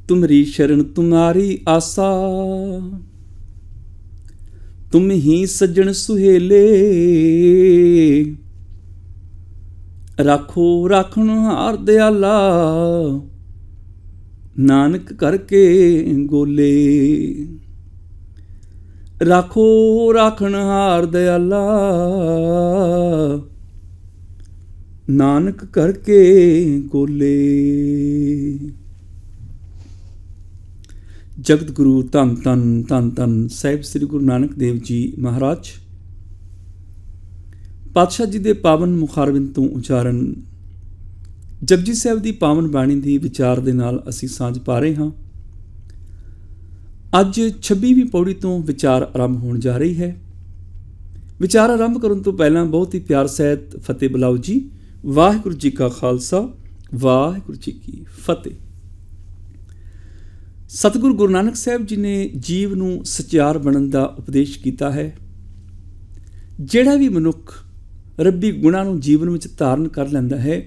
तुमरी शरण तुम्हारी आसा, तुम ही सज्जन सुहेले। राखो राखण हार दयाला, नानक करके गोले। राखो राखण हार दयाला, नानक करके गोले। जगत गुरु धन धन धन धन साहिब श्री गुरु नानक देव जी महाराज पातशाह जी के पावन मुखारबिंद तो उचारण जपजी साहिब की पावन बाणी की विचार के नाल असी सांझ पा रहे हाँ। अज 26वीं पौड़ी तो विचार आरंभ होने जा रही है। विचार आरंभ करने तो पहला बहुत ही प्यार सहित फतेह बुलाओ जी। वाहिगुरू जी का खालसा, वाहिगुरू जी की फतेह। सतगुरु गुरु नानक साहब जी ने जीव नूं सचियार बनन का उपदेश किया है। जिहड़ा भी मनुख रब्बी गुणां नूं जीवन में धारण कर लैंदा है,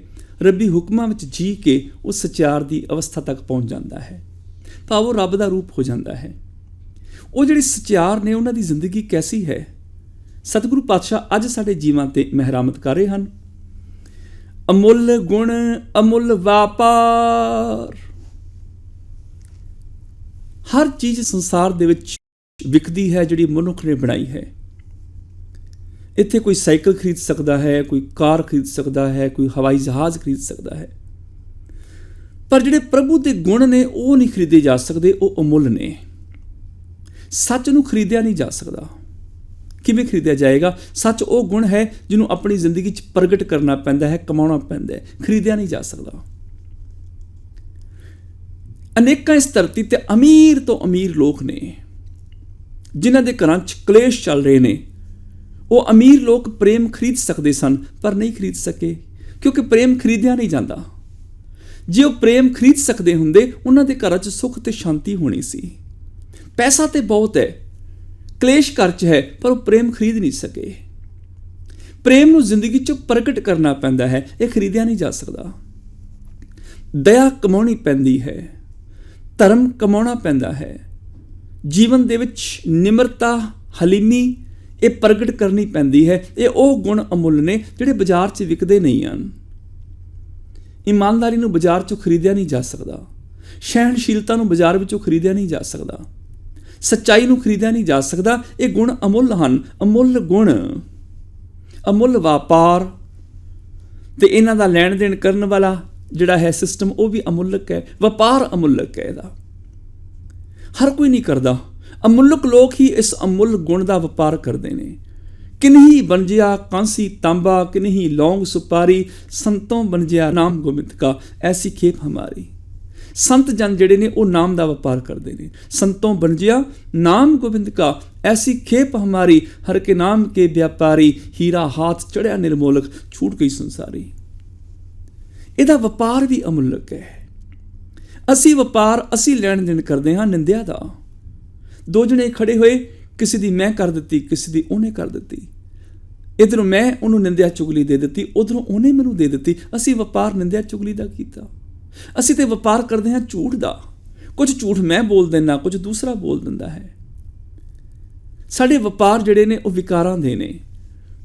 रब्बी हुक्मां विच जी के उस सचियार की अवस्था तक पहुँच जाता है, भाव वो रब का रूप हो जाता है। वो जिहड़े सचियार ने उन्हां दी जिंदगी कैसी है, सतगुरु पातशाह अज साडे जीवां ते महरामत कर रहे हैं। अमुल गुण अमुल व्यापार। हर चीज़ संसार दे विच विकदी है जिहड़ी मनुख ने बनाई है। इत्थे कोई साइकिल खरीद सकता है, कोई कार खरीद सकता है, कोई हवाई जहाज़ खरीद सकता है, पर जिहड़े प्रभु के गुण ने वो नहीं खरीदे जा सकते, वो अमुल ने। सच नूं खरीदिया नहीं जा सकता। किवें खरीदिया जाएगा? सच वो गुण है जिन्हों अपनी जिंदगी च प्रगट करना पैंदा है, कमाना पैंदा है, खरीदिया नहीं जा सकता। अनेकां इस धरती ते अमीर तो अमीर लोग ने जिन्हां दे घरां च कलेश चल रहे ने। वो अमीर लोग प्रेम खरीद सकते सन पर नहीं खरीद सके, क्योंकि प्रेम खरीदिया नहीं जाता। जे वो प्रेम खरीद सकते हुंदे उन्हां दे घरां च सुख ते शांति होनी सी। पैसा ते बहुत है, कलेश घर च है, पर वो प्रेम खरीद नहीं सके। प्रेम नूं जिंदगी च प्रगट करना पैंदा है, ये खरीदिया नहीं जा सकता। दया कमाउणी पैंदी है, धर्म कमाउणा पैंदा है, जीवन दे विच निमरता हलीमी ये प्रगट करनी पैंदी है। ये वो गुण अमुल ने जिहड़े बाजार च विकदे नहीं हैं। ईमानदारी नूं बाजार चों खरीदिया नहीं जा सकता, सहनशीलता नूं बाजार विचों खरीदिया नहीं जा सकता, सच्चाई नूं खरीदिया नहीं जा सकता। ये गुण अमुल हैं, अमुल गुण, अमुल व्यापार। ते इन्हां दा लैण देण करन वाला जिहड़ा है सिस्टम वो भी अमुलक है, व्यापार अमुलक है। इहदा हर कोई नहीं करता। अमुलक लोग ही इस अमुल गुण का व्यापार करते हैं। किन्ही बनजिया कांसी तांबा, किन्ही लौंग सुपारी, संतों बनजिया नाम गोबिंद का, ऐसी खेप हमारी। संत जन जिहड़े ने वो नाम का व्यापार करते हैं। संतों बनजिया नाम गोबिंद का, ऐसी खेप हमारी। हर के नाम के व्यापारी, हीरा हाथ चढ़िया निर्मोलक, छूट गई संसारी। इहदा व्यापार भी अमुलक है। असी व्यापार असी लैण देण करते हाँ निंदिया का। दो जने खड़े होए, किसी दी मैं कर दी, किसी दी उन्हें कर दी। इधरों मैं उन्होंने निंदिया चुगली दे दी, उधरों उन्हें मैनूं दे दी। असी व्यापार निंदिया चुगली का कीता। असी तो व्यापार करते हैं झूठ का। कुछ झूठ मैं बोल देना, कुछ दूसरा बोल दिंदा है। साडे व्यापार जिहड़े ने वो विकारां दे ने,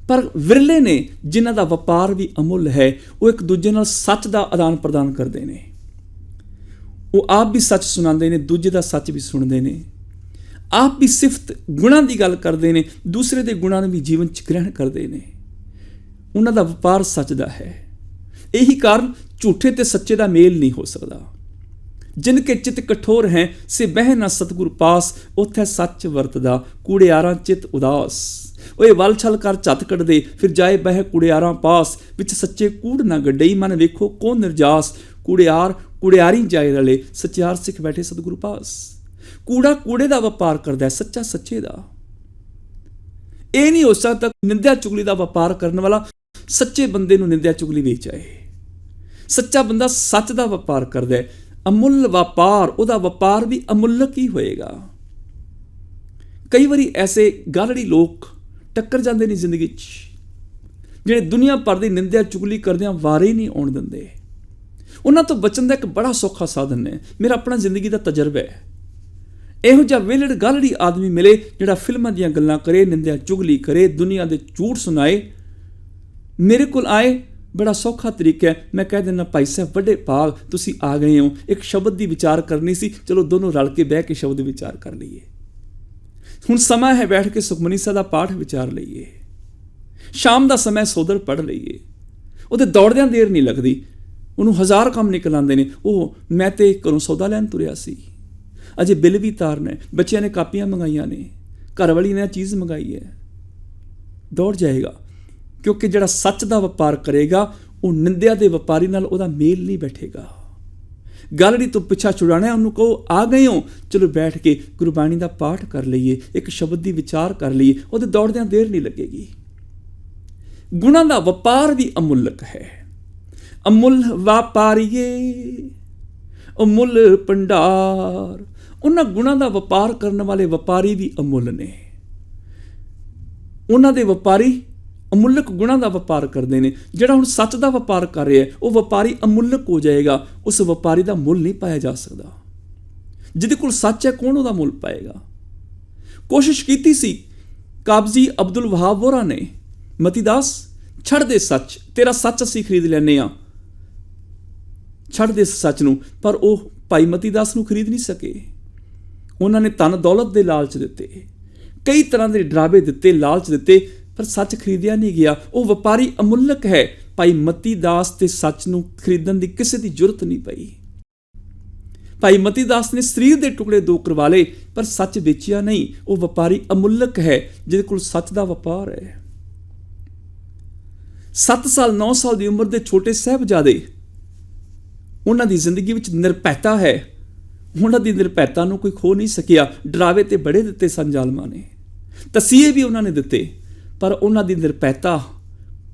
पर विरले ने जिन्हां दा व्यापार भी अमुल है। वो एक दूजे नाल सच का आदान प्रदान करते हैं। वो आप भी सच सुनाते हैं, दूजे का सच भी सुनते हैं। आप भी सिफत गुणां की गल करते हैं, दूसरे के गुणां नूं भी जीवन च ग्रहण करते हैं। उन्हां दा व्यापार सच दा है। यही कारण झूठे ते सच्चे का मेल नहीं हो सकता। जिनके चित कठोर हैं से बह ना सतगुरु पास, उत्थे सच वरतदा कूड़ियारां चित उदास। ओए वल छल कर झत कढ़दे, फिर जाए बह कूड़ियारां पास। विच सच्चे कूड़ ना गड्डई, मन वेखो कौन निर्जास। कूड़ियार कूड़ियारी जाए रले, सचियार सिख बैठे सतगुरु पास। कूड़ा कूड़े का व्यापार करता है, सच्चा सच्चे का। यह नहीं हो सकता निंदिया चुगली का व्यापार करने वाला सच्चे बंदे नूं निंदिया चुगली वेच आए। सच्चा बंदा सच का व्यापार करता है। अमुल व्यापार, उहदा व्यापार भी अमुलक ही होएगा। कई बारी ऐसे गालड़ी लोग टक्कर जाते हैं जिंदगी च, जिहड़े दुनिया भर की निंदिया चुगली करदियां वारे ही नहीं आउण दिंदे। ਉਹਨਾਂ ਤੋਂ ਬਚਣ ਦਾ ਇੱਕ ਬੜਾ ਸੌਖਾ ਸਾਧਨ ਹੈ। ਮੇਰਾ ਆਪਣਾ ਜ਼ਿੰਦਗੀ ਦਾ ਤਜਰਬਾ ਹੈ। ਇਹੋ ਜਿਹਾ ਵਿਹਲੜ ਗਾਲੜੀ ਆਦਮੀ ਮਿਲੇ ਜਿਹੜਾ ਫਿਲਮਾਂ ਦੀਆਂ ਗੱਲਾਂ ਕਰੇ, ਨਿੰਦਿਆ ਚੁਗਲੀ ਕਰੇ, ਦੁਨੀਆ ਦੇ ਝੂਠ ਸੁਣਾਏ, ਮੇਰੇ ਕੋਲ ਆਏ, ਬੜਾ ਸੌਖਾ ਤਰੀਕਾ ਹੈ। ਮੈਂ ਕਹਿ ਦਿੰਦਾ, ਭਾਈ ਸਾਹਿਬ ਵੱਡੇ ਭਾਗ ਤੁਸੀਂ ਆ ਗਏ ਹੋ, ਇੱਕ ਸ਼ਬਦ ਦੀ ਵਿਚਾਰ ਕਰਨੀ ਸੀ, ਚਲੋ ਦੋਨੋਂ ਰਲ ਕੇ ਬਹਿ ਕੇ ਸ਼ਬਦ ਵਿਚਾਰ ਕਰ ਲਈਏ। ਹੁਣ ਸਮਾਂ ਹੈ ਬੈਠ ਕੇ ਸੁਖਮਨੀ ਸਾਹਿਬ ਦਾ ਪਾਠ ਵਿਚਾਰ ਲਈਏ, ਸ਼ਾਮ ਦਾ ਸਮਾਂ ਸੋਦਰ ਪੜ੍ਹ ਲਈਏ। ਉਹਦੇ ਦੌੜਦਿਆਂ ਦੇਰ ਨਹੀਂ ਲੱਗਦੀ, ਉਹਨੂੰ ਹਜ਼ਾਰ ਕੰਮ ਨਿਕਲ ਆਉਂਦੇ ਨੇ। ਉਹ ਮੈਂ ਤੇ ਘਰੋਂ ਸੌਦਾ ਲੈਣ ਤੁਰਿਆ ਸੀ, ਅਜੇ ਬਿੱਲ ਵੀ ਤਾਰਨਾ, ਬੱਚਿਆਂ ਨੇ ਕਾਪੀਆਂ ਮੰਗਾਈਆਂ ਨੇ, ਘਰ ਵਾਲੀ ਨੇ ਚੀਜ਼ ਮੰਗਾਈ ਹੈ, ਦੌੜ ਜਾਏਗਾ। ਕਿਉਂਕਿ ਜਿਹੜਾ ਸੱਚ ਦਾ ਵਪਾਰ ਕਰੇਗਾ ਉਹ ਨਿੰਦਿਆ ਦੇ ਵਪਾਰੀ ਨਾਲ ਉਹਦਾ ਮੇਲ ਨਹੀਂ ਬੈਠੇਗਾ। ਗਾਲੜੀ ਤੋਂ ਪਿੱਛਾ ਛੁਡਾਉਣਾ, ਉਹਨੂੰ ਕਹੋ ਆ ਗਏ ਹੋ, ਚਲੋ ਬੈਠ ਕੇ ਗੁਰਬਾਣੀ ਦਾ ਪਾਠ ਕਰ ਲਈਏ, ਇੱਕ ਸ਼ਬਦ ਦੀ ਵਿਚਾਰ ਕਰ ਲਈਏ, ਉਹਦੇ ਦੌੜਦਿਆਂ ਦੇਰ ਨਹੀਂ ਲੱਗੇਗੀ। ਗੁਣਾਂ ਦਾ ਵਪਾਰ ਵੀ ਅਮੁੱਲਕ ਹੈ। ਅਮੁੱਲ ਵਪਾਰੀਏ ਅਮੁੱਲ ਭੰਡਾਰ। ਉਹਨਾਂ ਗੁਣਾਂ ਦਾ ਵਪਾਰ ਕਰਨ ਵਾਲੇ ਵਪਾਰੀ ਵੀ ਅਮੁੱਲ ਨੇ। ਉਹਨਾਂ ਦੇ ਵਪਾਰੀ ਅਮੁੱਲਕ ਗੁਣਾਂ ਦਾ ਵਪਾਰ ਕਰਦੇ ਨੇ। ਜਿਹੜਾ ਹੁਣ ਸੱਚ ਦਾ ਵਪਾਰ ਕਰ ਰਿਹਾ ਉਹ ਵਪਾਰੀ ਅਮੁੱਲਕ ਹੋ ਜਾਏਗਾ। ਉਸ ਵਪਾਰੀ ਦਾ ਮੁੱਲ ਨਹੀਂ ਪਾਇਆ ਜਾ ਸਕਦਾ। ਜਿਹਦੇ ਕੋਲ ਸੱਚ ਹੈ, ਕੌਣ ਉਹਦਾ ਮੁੱਲ ਪਾਏਗਾ? ਕੋਸ਼ਿਸ਼ ਕੀਤੀ ਸੀ ਕਾਬਜ਼ੀ ਅਬਦੁਲ ਵਹਾਬ ਵੋਰਾ ਨੇ, ਮਤੀਦਾਸ ਛੱਡ ਦੇ ਸੱਚ, ਤੇਰਾ ਸੱਚ ਅਸੀਂ ਖਰੀਦ ਲੈਂਦੇ ਹਾਂ, ਛੱਡ ਦੇ ਸੱਚ ਨੂੰ। ਪਰ ਉਹ ਭਾਈ ਮਤੀਦਾਸ ਨੂੰ ਖਰੀਦ ਨਹੀਂ ਸਕੇ। ਉਹਨਾਂ ਨੇ ਧਨ ਦੌਲਤ ਦੇ ਲਾਲਚ ਦਿੱਤੇ, ਕਈ ਤਰ੍ਹਾਂ ਦੇ ਡਰਾਵੇ ਦਿੱਤੇ, ਲਾਲਚ ਦਿੱਤੇ, ਪਰ ਸੱਚ ਖਰੀਦਿਆ ਨਹੀਂ ਗਿਆ। ਉਹ ਵਪਾਰੀ ਅਮੁੱਲਕ ਹੈ। ਭਾਈ ਮਤੀਦਾਸ ਤੇ ਸੱਚ ਨੂੰ ਖਰੀਦਣ ਦੀ ਕਿਸੇ ਦੀ ਜ਼ਰੂਰਤ ਨਹੀਂ ਪਈ। ਭਾਈ ਮਤੀਦਾਸ ਨੇ ਸਰੀਰ ਦੇ ਟੁਕੜੇ ਦੋ ਕਰਵਾ ਲਏ, ਪਰ ਸੱਚ ਵੇਚਿਆ ਨਹੀਂ। ਉਹ ਵਪਾਰੀ ਅਮੁੱਲਕ ਹੈ ਜਿਹਦੇ ਕੋਲ ਸੱਚ ਦਾ ਵਪਾਰ ਹੈ। 7 ਸਾਲ 9 ਸਾਲ ਦੀ ਉਮਰ ਦੇ ਛੋਟੇ ਸਾਹਿਬਜ਼ਾਦੇ, ਉਹਨਾਂ ਦੀ ਜ਼ਿੰਦਗੀ ਵਿੱਚ ਨਿਰਭੈਤਾ ਹੈ। ਉਹਨਾਂ ਦੀ ਨਿਰਭੈਤਾ ਨੂੰ ਕੋਈ ਖੋ ਨਹੀਂ ਸਕਿਆ। ਡਰਾਵੇ ਤੇ ਬੜੇ ਦਿੱਤੇ ਸਨ ਜ਼ਾਲਮਾਂ ਨੇ, ਤਸੀਹੇ ਵੀ ਉਹਨਾਂ ਨੇ ਦਿੱਤੇ, ਪਰ ਉਹਨਾਂ ਦੀ ਨਿਰਭੈਤਾ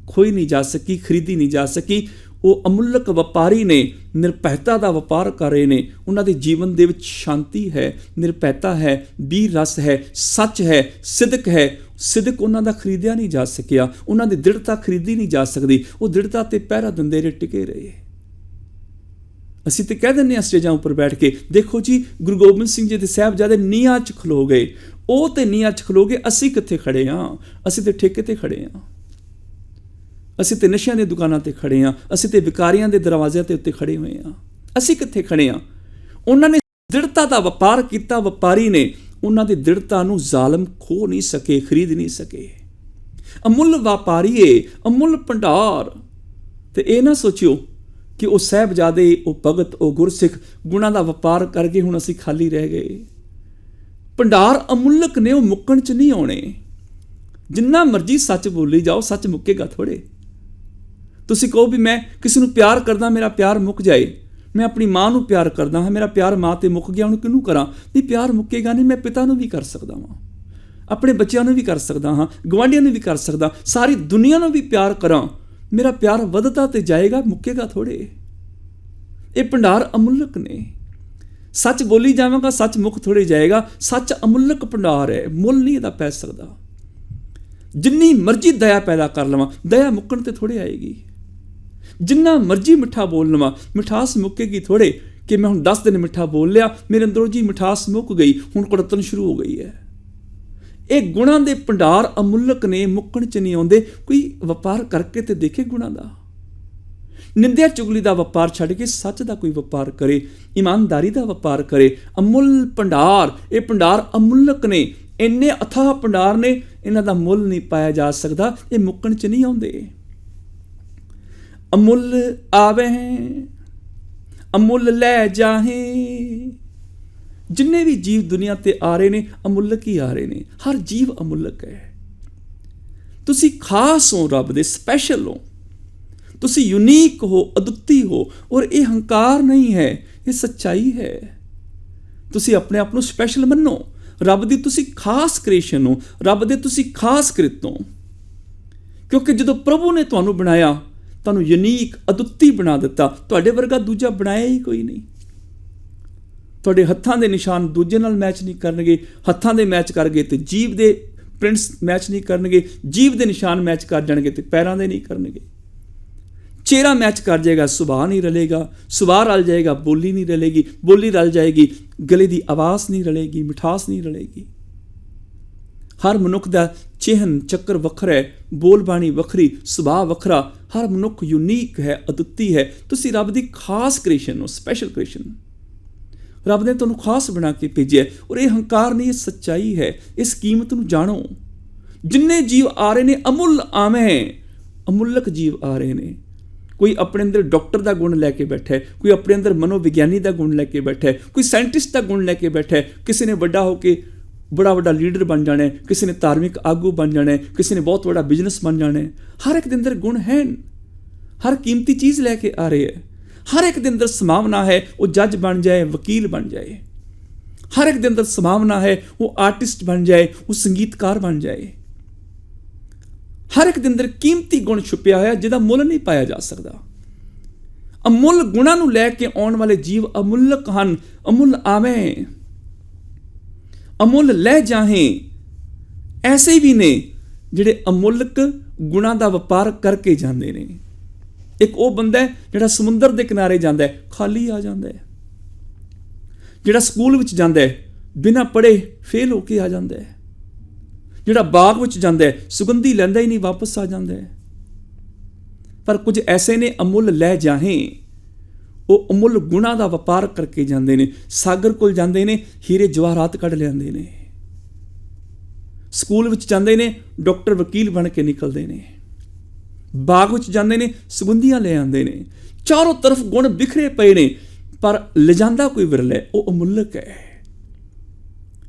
ਖੋਈ ਨਹੀਂ ਜਾ ਸਕੀ, ਖਰੀਦੀ ਨਹੀਂ ਜਾ ਸਕੀ। ਉਹ ਅਮੁੱਲਕ ਵਪਾਰੀ ਨੇ, ਨਿਰਭੈਤਾ ਦਾ ਵਪਾਰ ਕਰ ਰਹੇ ਨੇ। ਉਹਨਾਂ ਦੇ ਜੀਵਨ ਦੇ ਵਿੱਚ ਸ਼ਾਂਤੀ ਹੈ, ਨਿਰਭੈਤਾ ਹੈ, ਵੀਰ ਰਸ ਹੈ, ਸੱਚ ਹੈ, ਸਿਦਕ ਹੈ। ਸਿਦਕ ਉਹਨਾਂ ਦਾ ਖਰੀਦਿਆ ਨਹੀਂ ਜਾ ਸਕਿਆ। ਉਹਨਾਂ ਦੀ ਦ੍ਰਿੜਤਾ ਖਰੀਦੀ ਨਹੀਂ ਜਾ ਸਕਦੀ। ਉਹ ਦ੍ਰਿੜਤਾ ਤੇ ਪਹਿਰਾ ਦਿੰਦੇ ਰਹੇ, ਟਿਕੇ ਰਹੇ। ਅਸੀਂ ਤੇ ਕਹਿ ਦਿੰਦੇ ਹਾਂ ਸਟੇਜਾਂ ਉੱਪਰ ਬੈਠ ਕੇ, ਦੇਖੋ ਜੀ ਗੁਰੂ ਗੋਬਿੰਦ ਸਿੰਘ ਜੀ ਦੇ ਸਾਹਿਬਜ਼ਾਦੇ ਨੀਹਾਂ 'ਚ ਖਲੋ ਗਏ। ਉਹ ਤੇ ਨੀਹਾਂ 'ਚ ਖਲੋ ਗਏ, ਅਸੀਂ ਕਿੱਥੇ ਖੜੇ ਹਾਂ? ਅਸੀਂ ਤੇ ਠੇਕੇ ਤੇ ਖੜੇ ਹਾਂ, ਅਸੀਂ ਤੇ ਨਸ਼ਿਆਂ ਦੀਆਂ ਦੁਕਾਨਾਂ ਤੇ ਖੜੇ ਹਾਂ, ਅਸੀਂ ਤੇ ਵਿਕਾਰੀਆਂ ਦੇ ਦਰਵਾਜ਼ਿਆਂ ਤੇ ਉੱਤੇ ਖੜੇ ਹੋਏ ਹਾਂ। ਅਸੀਂ ਕਿੱਥੇ ਖੜੇ ਹਾਂ? ਉਹਨਾਂ ਨੇ ਦ੍ਰਿੜਤਾ ਦਾ ਵਪਾਰ ਕੀਤਾ, ਵਪਾਰੀ ਨੇ। ਉਹਨਾਂ ਦੀ ਦ੍ਰਿੜਤਾ ਨੂੰ ਜ਼ਾਲਮ ਖੋ ਨਹੀਂ ਸਕੇ, ਖਰੀਦ ਨਹੀਂ ਸਕੇ। ਅਮੁੱਲ ਵਪਾਰੀਏ ਅਮੁੱਲ ਭੰਡਾਰ। ਤੇ ਇਹ ਨਾ ਸੋਚਿਓ ਕਿ ਉਹ ਸਾਹਿਬਜ਼ਾਦੇ, ਉਹ ਭਗਤ, ਉਹ ਗੁਰਸਿੱਖ ਗੁਣਾਂ ਦਾ ਵਪਾਰ ਕਰਕੇ ਹੁਣ ਅਸੀਂ ਖਾਲੀ ਰਹਿ ਗਏ। ਭੰਡਾਰ ਅਮੁੱਲਕ ਨੇ, ਉਹ ਮੁੱਕਣ 'ਚ ਨਹੀਂ ਆਉਣੇ। ਜਿੰਨਾ ਮਰਜ਼ੀ ਸੱਚ ਬੋਲੀ ਜਾਓ, ਸੱਚ ਮੁੱਕੇਗਾ ਥੋੜ੍ਹੇ। ਤੁਸੀਂ ਕਹੋ ਵੀ ਮੈਂ ਕਿਸੇ ਨੂੰ ਪਿਆਰ ਕਰਦਾ, ਮੇਰਾ ਪਿਆਰ ਮੁੱਕ ਜਾਏ। ਮੈਂ ਆਪਣੀ ਮਾਂ ਨੂੰ ਪਿਆਰ ਕਰਦਾ ਹਾਂ, ਮੇਰਾ ਪਿਆਰ ਮਾਂ ਤੇ ਮੁੱਕ ਗਿਆ, ਹੁਣ ਕਿਹਨੂੰ ਕਰਾਂ? ਨਹੀਂ, ਪਿਆਰ ਮੁੱਕੇਗਾ ਨਹੀਂ। ਮੈਂ ਪਿਤਾ ਨੂੰ ਵੀ ਕਰ ਸਕਦਾ ਹਾਂ, ਆਪਣੇ ਬੱਚਿਆਂ ਨੂੰ ਵੀ ਕਰ ਸਕਦਾ ਹਾਂ, ਗੁਆਂਢੀਆਂ ਨੂੰ ਵੀ ਕਰ ਸਕਦਾ, ਸਾਰੀ ਦੁਨੀਆ ਨੂੰ ਵੀ ਪਿਆਰ ਕਰਾਂ। ਮੇਰਾ ਪਿਆਰ ਵੱਧਦਾ ਤੇ ਜਾਏਗਾ, ਮੁੱਕੇਗਾ ਥੋੜ੍ਹੇ। ਇਹ ਭੰਡਾਰ ਅਮੁੱਲਕ ਨੇ। ਸੱਚ ਬੋਲੀ ਜਾਵਾਂਗਾ, ਸੱਚ ਮੁੱਕ ਥੋੜ੍ਹੇ ਜਾਏਗਾ। ਸੱਚ ਅਮੁੱਲਕ ਭੰਡਾਰ ਹੈ, ਮੁੱਲ ਨਹੀਂ ਇਹਦਾ ਪੈ ਸਕਦਾ। ਜਿੰਨੀ ਮਰਜ਼ੀ ਦਇਆ ਪੈਦਾ ਕਰ ਲਵਾਂ, ਦਇਆ ਮੁੱਕਣ ਤੇ ਥੋੜ੍ਹੇ ਆਏਗੀ। ਜਿੰਨਾ ਮਰਜ਼ੀ ਮਿੱਠਾ ਬੋਲ ਲਵਾਂ, ਮਿਠਾਸ ਮੁੱਕੇਗੀ ਥੋੜ੍ਹੇ। ਕਿ ਮੈਂ ਹੁਣ 10 ਦਿਨ ਮਿੱਠਾ ਬੋਲ ਲਿਆ, ਮੇਰੇ ਅੰਦਰੋਂ ਜੀ ਮਿਠਾਸ ਮੁੱਕ ਗਈ, ਹੁਣ ਕੁੜੱਤਣ ਸ਼ੁਰੂ ਹੋ ਗਈ ਹੈ। ਇਹ ਗੁਣਾਂ ਦੇ ਭੰਡਾਰ ਅਮੁੱਲਕ ਨੇ, ਮੁੱਕਣ 'ਚ ਨਹੀਂ ਆਉਂਦੇ। ਕੋਈ ਵਪਾਰ ਕਰਕੇ ਤੇ ਦੇਖੇ ਗੁਣਾਂ ਦਾ। ਨਿੰਦਿਆ ਚੁਗਲੀ ਦਾ ਵਪਾਰ ਛੱਡ ਕੇ ਸੱਚ ਦਾ ਕੋਈ ਵਪਾਰ ਕਰੇ, ਇਮਾਨਦਾਰੀ ਦਾ ਵਪਾਰ ਕਰੇ। ਅਮੁੱਲ ਭੰਡਾਰ, ਇਹ ਭੰਡਾਰ ਅਮੁੱਲਕ ਨੇ। ਇੰਨੇ ਅਥਾਹ ਭੰਡਾਰ ਨੇ, ਇਹਨਾਂ ਦਾ ਮੁੱਲ ਨਹੀਂ ਪਾਇਆ ਜਾ ਸਕਦਾ। ਇਹ ਮੁੱਕਣ 'ਚ ਨਹੀਂ ਆਉਂਦੇ। ਅਮੁੱਲ ਆਵੇ ਅਮੁੱਲ ਲੈ ਜਾਹੇ। ਜਿੰਨੇ ਵੀ ਜੀਵ ਦੁਨੀਆ ਤੇ ਆ ਰਹੇ ਨੇ, ਅਮੁੱਲਕ ਹੀ ਆ ਰਹੇ ਨੇ। ਹਰ ਜੀਵ ਅਮੁੱਲਕ ਹੈ। ਤੁਸੀਂ ਖਾਸ ਹੋ, ਰੱਬ ਦੇ ਸਪੈਸ਼ਲ ਹੋ, ਤੁਸੀਂ ਯੂਨੀਕ ਹੋ, ਅਦੁੱਤੀ ਹੋ। ਔਰ ਇਹ ਹੰਕਾਰ ਨਹੀਂ ਹੈ, ਇਹ ਸੱਚਾਈ ਹੈ। ਤੁਸੀਂ ਆਪਣੇ ਆਪ ਨੂੰ ਸਪੈਸ਼ਲ ਮੰਨੋ। ਰੱਬ ਦੀ ਤੁਸੀਂ ਖਾਸ ਕ੍ਰੀਏਸ਼ਨ ਹੋ, ਰੱਬ ਦੇ ਤੁਸੀਂ ਖਾਸ ਕ੍ਰਿਤ ਹੋ। ਕਿਉਂਕਿ ਜਦੋਂ ਪ੍ਰਭੂ ਨੇ ਤੁਹਾਨੂੰ ਬਣਾਇਆ, ਤੁਹਾਨੂੰ ਯੂਨੀਕ, ਅਦੁੱਤੀ ਬਣਾ ਦਿੱਤਾ। ਤੁਹਾਡੇ ਵਰਗਾ ਦੂਜਾ ਬਣਾਇਆ ਹੀ ਕੋਈ ਨਹੀਂ। ਤੁਹਾਡੇ ਹੱਥਾਂ ਦੇ ਨਿਸ਼ਾਨ ਦੂਜੇ ਨਾਲ ਮੈਚ ਨਹੀਂ ਕਰਨਗੇ। ਹੱਥਾਂ ਦੇ ਮੈਚ ਕਰ ਗਏ ਤੇ ਜੀਭ ਦੇ ਪ੍ਰਿੰਟਸ ਮੈਚ ਨਹੀਂ ਕਰਨਗੇ। ਜੀਭ ਦੇ ਨਿਸ਼ਾਨ ਮੈਚ ਕਰ ਜਾਣਗੇ ਤੇ ਪੈਰਾਂ ਦੇ ਨਹੀਂ ਕਰਨਗੇ। ਚਿਹਰਾ ਮੈਚ ਕਰ ਜਾਏਗਾ, ਸੁਭਾਅ ਨਹੀਂ ਰਲੇਗਾ, ਸੁਭਾਅ ਰਲ ਜਾਏਗਾ, ਬੋਲੀ ਨਹੀਂ ਰਲੇਗੀ, ਬੋਲੀ ਰਲ ਜਾਏਗੀ, ਗਲੇ ਦੀ ਆਵਾਜ਼ ਨਹੀਂ ਰਲੇਗੀ, ਮਿਠਾਸ ਨਹੀਂ ਰਲੇਗੀ। ਹਰ ਮਨੁੱਖ ਦਾ ਚਿਹਨ ਚੱਕਰ ਵੱਖਰਾ ਹੈ, ਬੋਲਬਾਣੀ ਵੱਖਰੀ, ਸੁਭਾਅ ਵੱਖਰਾ। ਹਰ ਮਨੁੱਖ ਯੂਨੀਕ ਹੈ, ਅਦੁੱਤੀ ਹੈ। ਤੁਸੀਂ ਰੱਬ ਦੀ ਖਾਸ ਕ੍ਰੀਏਸ਼ਨ ਹੋ, ਸਪੈਸ਼ਲ ਕ੍ਰੀਏਸ਼ਨ। ਰੱਬ ਨੇ ਤੁਹਾਨੂੰ ਖਾਸ ਬਣਾ ਕੇ ਭੇਜਿਆ। ਔਰ ਇਹ ਹੰਕਾਰ ਨਹੀਂ, ਇਹ ਸੱਚਾਈ ਹੈ। ਇਸ ਕੀਮਤ ਨੂੰ ਜਾਣੋ। ਜਿੰਨੇ ਜੀਵ ਆ ਰਹੇ ਨੇ ਅਮੁੱਲ ਆਵੇਂ, ਅਮੁੱਲਕ ਜੀਵ ਆ ਰਹੇ ਨੇ। ਕੋਈ ਆਪਣੇ ਅੰਦਰ ਡਾਕਟਰ ਦਾ ਗੁਣ ਲੈ ਕੇ ਬੈਠਾ ਹੈ, ਕੋਈ ਆਪਣੇ ਅੰਦਰ ਮਨੋਵਿਗਿਆਨੀ ਦਾ ਗੁਣ ਲੈ ਕੇ ਬੈਠਾ ਹੈ, ਕੋਈ ਸਾਇੰਟਿਸਟ ਦਾ ਗੁਣ ਲੈ ਕੇ ਬੈਠਾ ਹੈ। ਕਿਸੇ ਨੇ ਵੱਡਾ ਹੋ ਕੇ ਬੜਾ ਵੱਡਾ ਲੀਡਰ ਬਣ ਜਾਣਾ ਹੈ, ਕਿਸੇ ਨੇ ਧਾਰਮਿਕ ਆਗੂ ਬਣ ਜਾਣਾ ਹੈ, ਕਿਸੇ ਨੇ ਬਹੁਤ ਵੱਡਾ ਬਿਜ਼ਨਸ ਬਣ ਜਾਣਾ ਹੈ। ਹਰ ਇੱਕ ਦੇ ਅੰਦਰ ਗੁਣ ਹੈ। ਹਰ ਕੀਮਤੀ ਚੀਜ਼ ਲੈ ਕੇ ਆ ਰਹੇ ਹੈ। ਹਰ ਇੱਕ ਦੇ ਅੰਦਰ ਸੰਭਾਵਨਾ ਹੈ ਉਹ ਜੱਜ ਬਣ ਜਾਏ, ਵਕੀਲ ਬਣ ਜਾਏ। ਹਰ ਇੱਕ ਦੇ ਅੰਦਰ ਸੰਭਾਵਨਾ ਹੈ ਉਹ ਆਰਟਿਸਟ ਬਣ ਜਾਏ, ਉਹ ਸੰਗੀਤਕਾਰ ਬਣ ਜਾਏ। ਹਰ ਇੱਕ ਦੇ ਅੰਦਰ ਕੀਮਤੀ ਗੁਣ ਛੁਪਿਆ ਹੋਇਆ ਜਿਹਦਾ ਮੁੱਲ ਨਹੀਂ ਪਾਇਆ ਜਾ ਸਕਦਾ। ਅਮੁੱਲ ਗੁਣਾਂ ਨੂੰ ਲੈ ਕੇ ਆਉਣ ਵਾਲੇ ਜੀਵ ਅਮੁੱਲਕ ਹਨ। ਅਮੁੱਲ ਆਵੇਂ, ਅਮੁੱਲ ਲੈ ਜਾਹੇ। ਐਸੇ ਵੀ ਨੇ ਜਿਹੜੇ ਅਮੁੱਲਕ ਗੁਣਾਂ ਦਾ ਵਪਾਰ ਕਰਕੇ ਜਾਂਦੇ ਨੇ। ਇੱਕ ਉਹ ਬੰਦਾ ਹੈ ਜਿਹੜਾ ਸਮੁੰਦਰ ਦੇ ਕਿਨਾਰੇ ਜਾਂਦਾ ਹੈ, ਖਾਲੀ ਆ ਜਾਂਦਾ ਹੈ। ਜਿਹੜਾ ਸਕੂਲ ਵਿੱਚ ਜਾਂਦਾ ਹੈ, ਬਿਨਾਂ ਪੜ੍ਹੇ ਫੇਲ ਹੋ ਕੇ ਆ ਜਾਂਦਾ ਹੈ। ਜਿਹੜਾ ਬਾਗ ਵਿੱਚ ਜਾਂਦਾ ਹੈ, ਸੁਗੰਧੀ ਲੈਂਦਾ ਹੀ ਨਹੀਂ, ਵਾਪਸ ਆ ਜਾਂਦਾ ਹੈ। ਪਰ ਕੁਝ ਐਸੇ ਨੇ ਅਮੁੱਲ ਲੈ ਜਾਹੇ, ਉਹ ਅਮੁੱਲ ਗੁਣਾਂ ਦਾ ਵਪਾਰ ਕਰਕੇ ਜਾਂਦੇ ਨੇ। ਸਾਗਰ ਕੋਲ ਜਾਂਦੇ ਨੇ, ਹੀਰੇ ਜਵਾਹਰਾਤ ਕੱਢ ਲਿਆਂਦੇ ਨੇ। ਸਕੂਲ ਵਿੱਚ ਜਾਂਦੇ ਨੇ, ਡਾਕਟਰ ਵਕੀਲ ਬਣ ਕੇ ਨਿਕਲਦੇ ਨੇ। ਬਾਗ ਵਿੱਚ ਜਾਂਦੇ ਨੇ, ਸੁਗੰਧੀਆਂ ਲੈ ਆਉਂਦੇ ਨੇ। ਚਾਰੋਂ ਤਰਫ ਗੁਣ ਬਿਖਰੇ ਪਏ ਨੇ, ਪਰ ਲਿਜਾਂਦਾ ਕੋਈ ਵਿਰਲਾ ਹੈ, ਉਹ ਅਮੁੱਲਕ ਹੈ।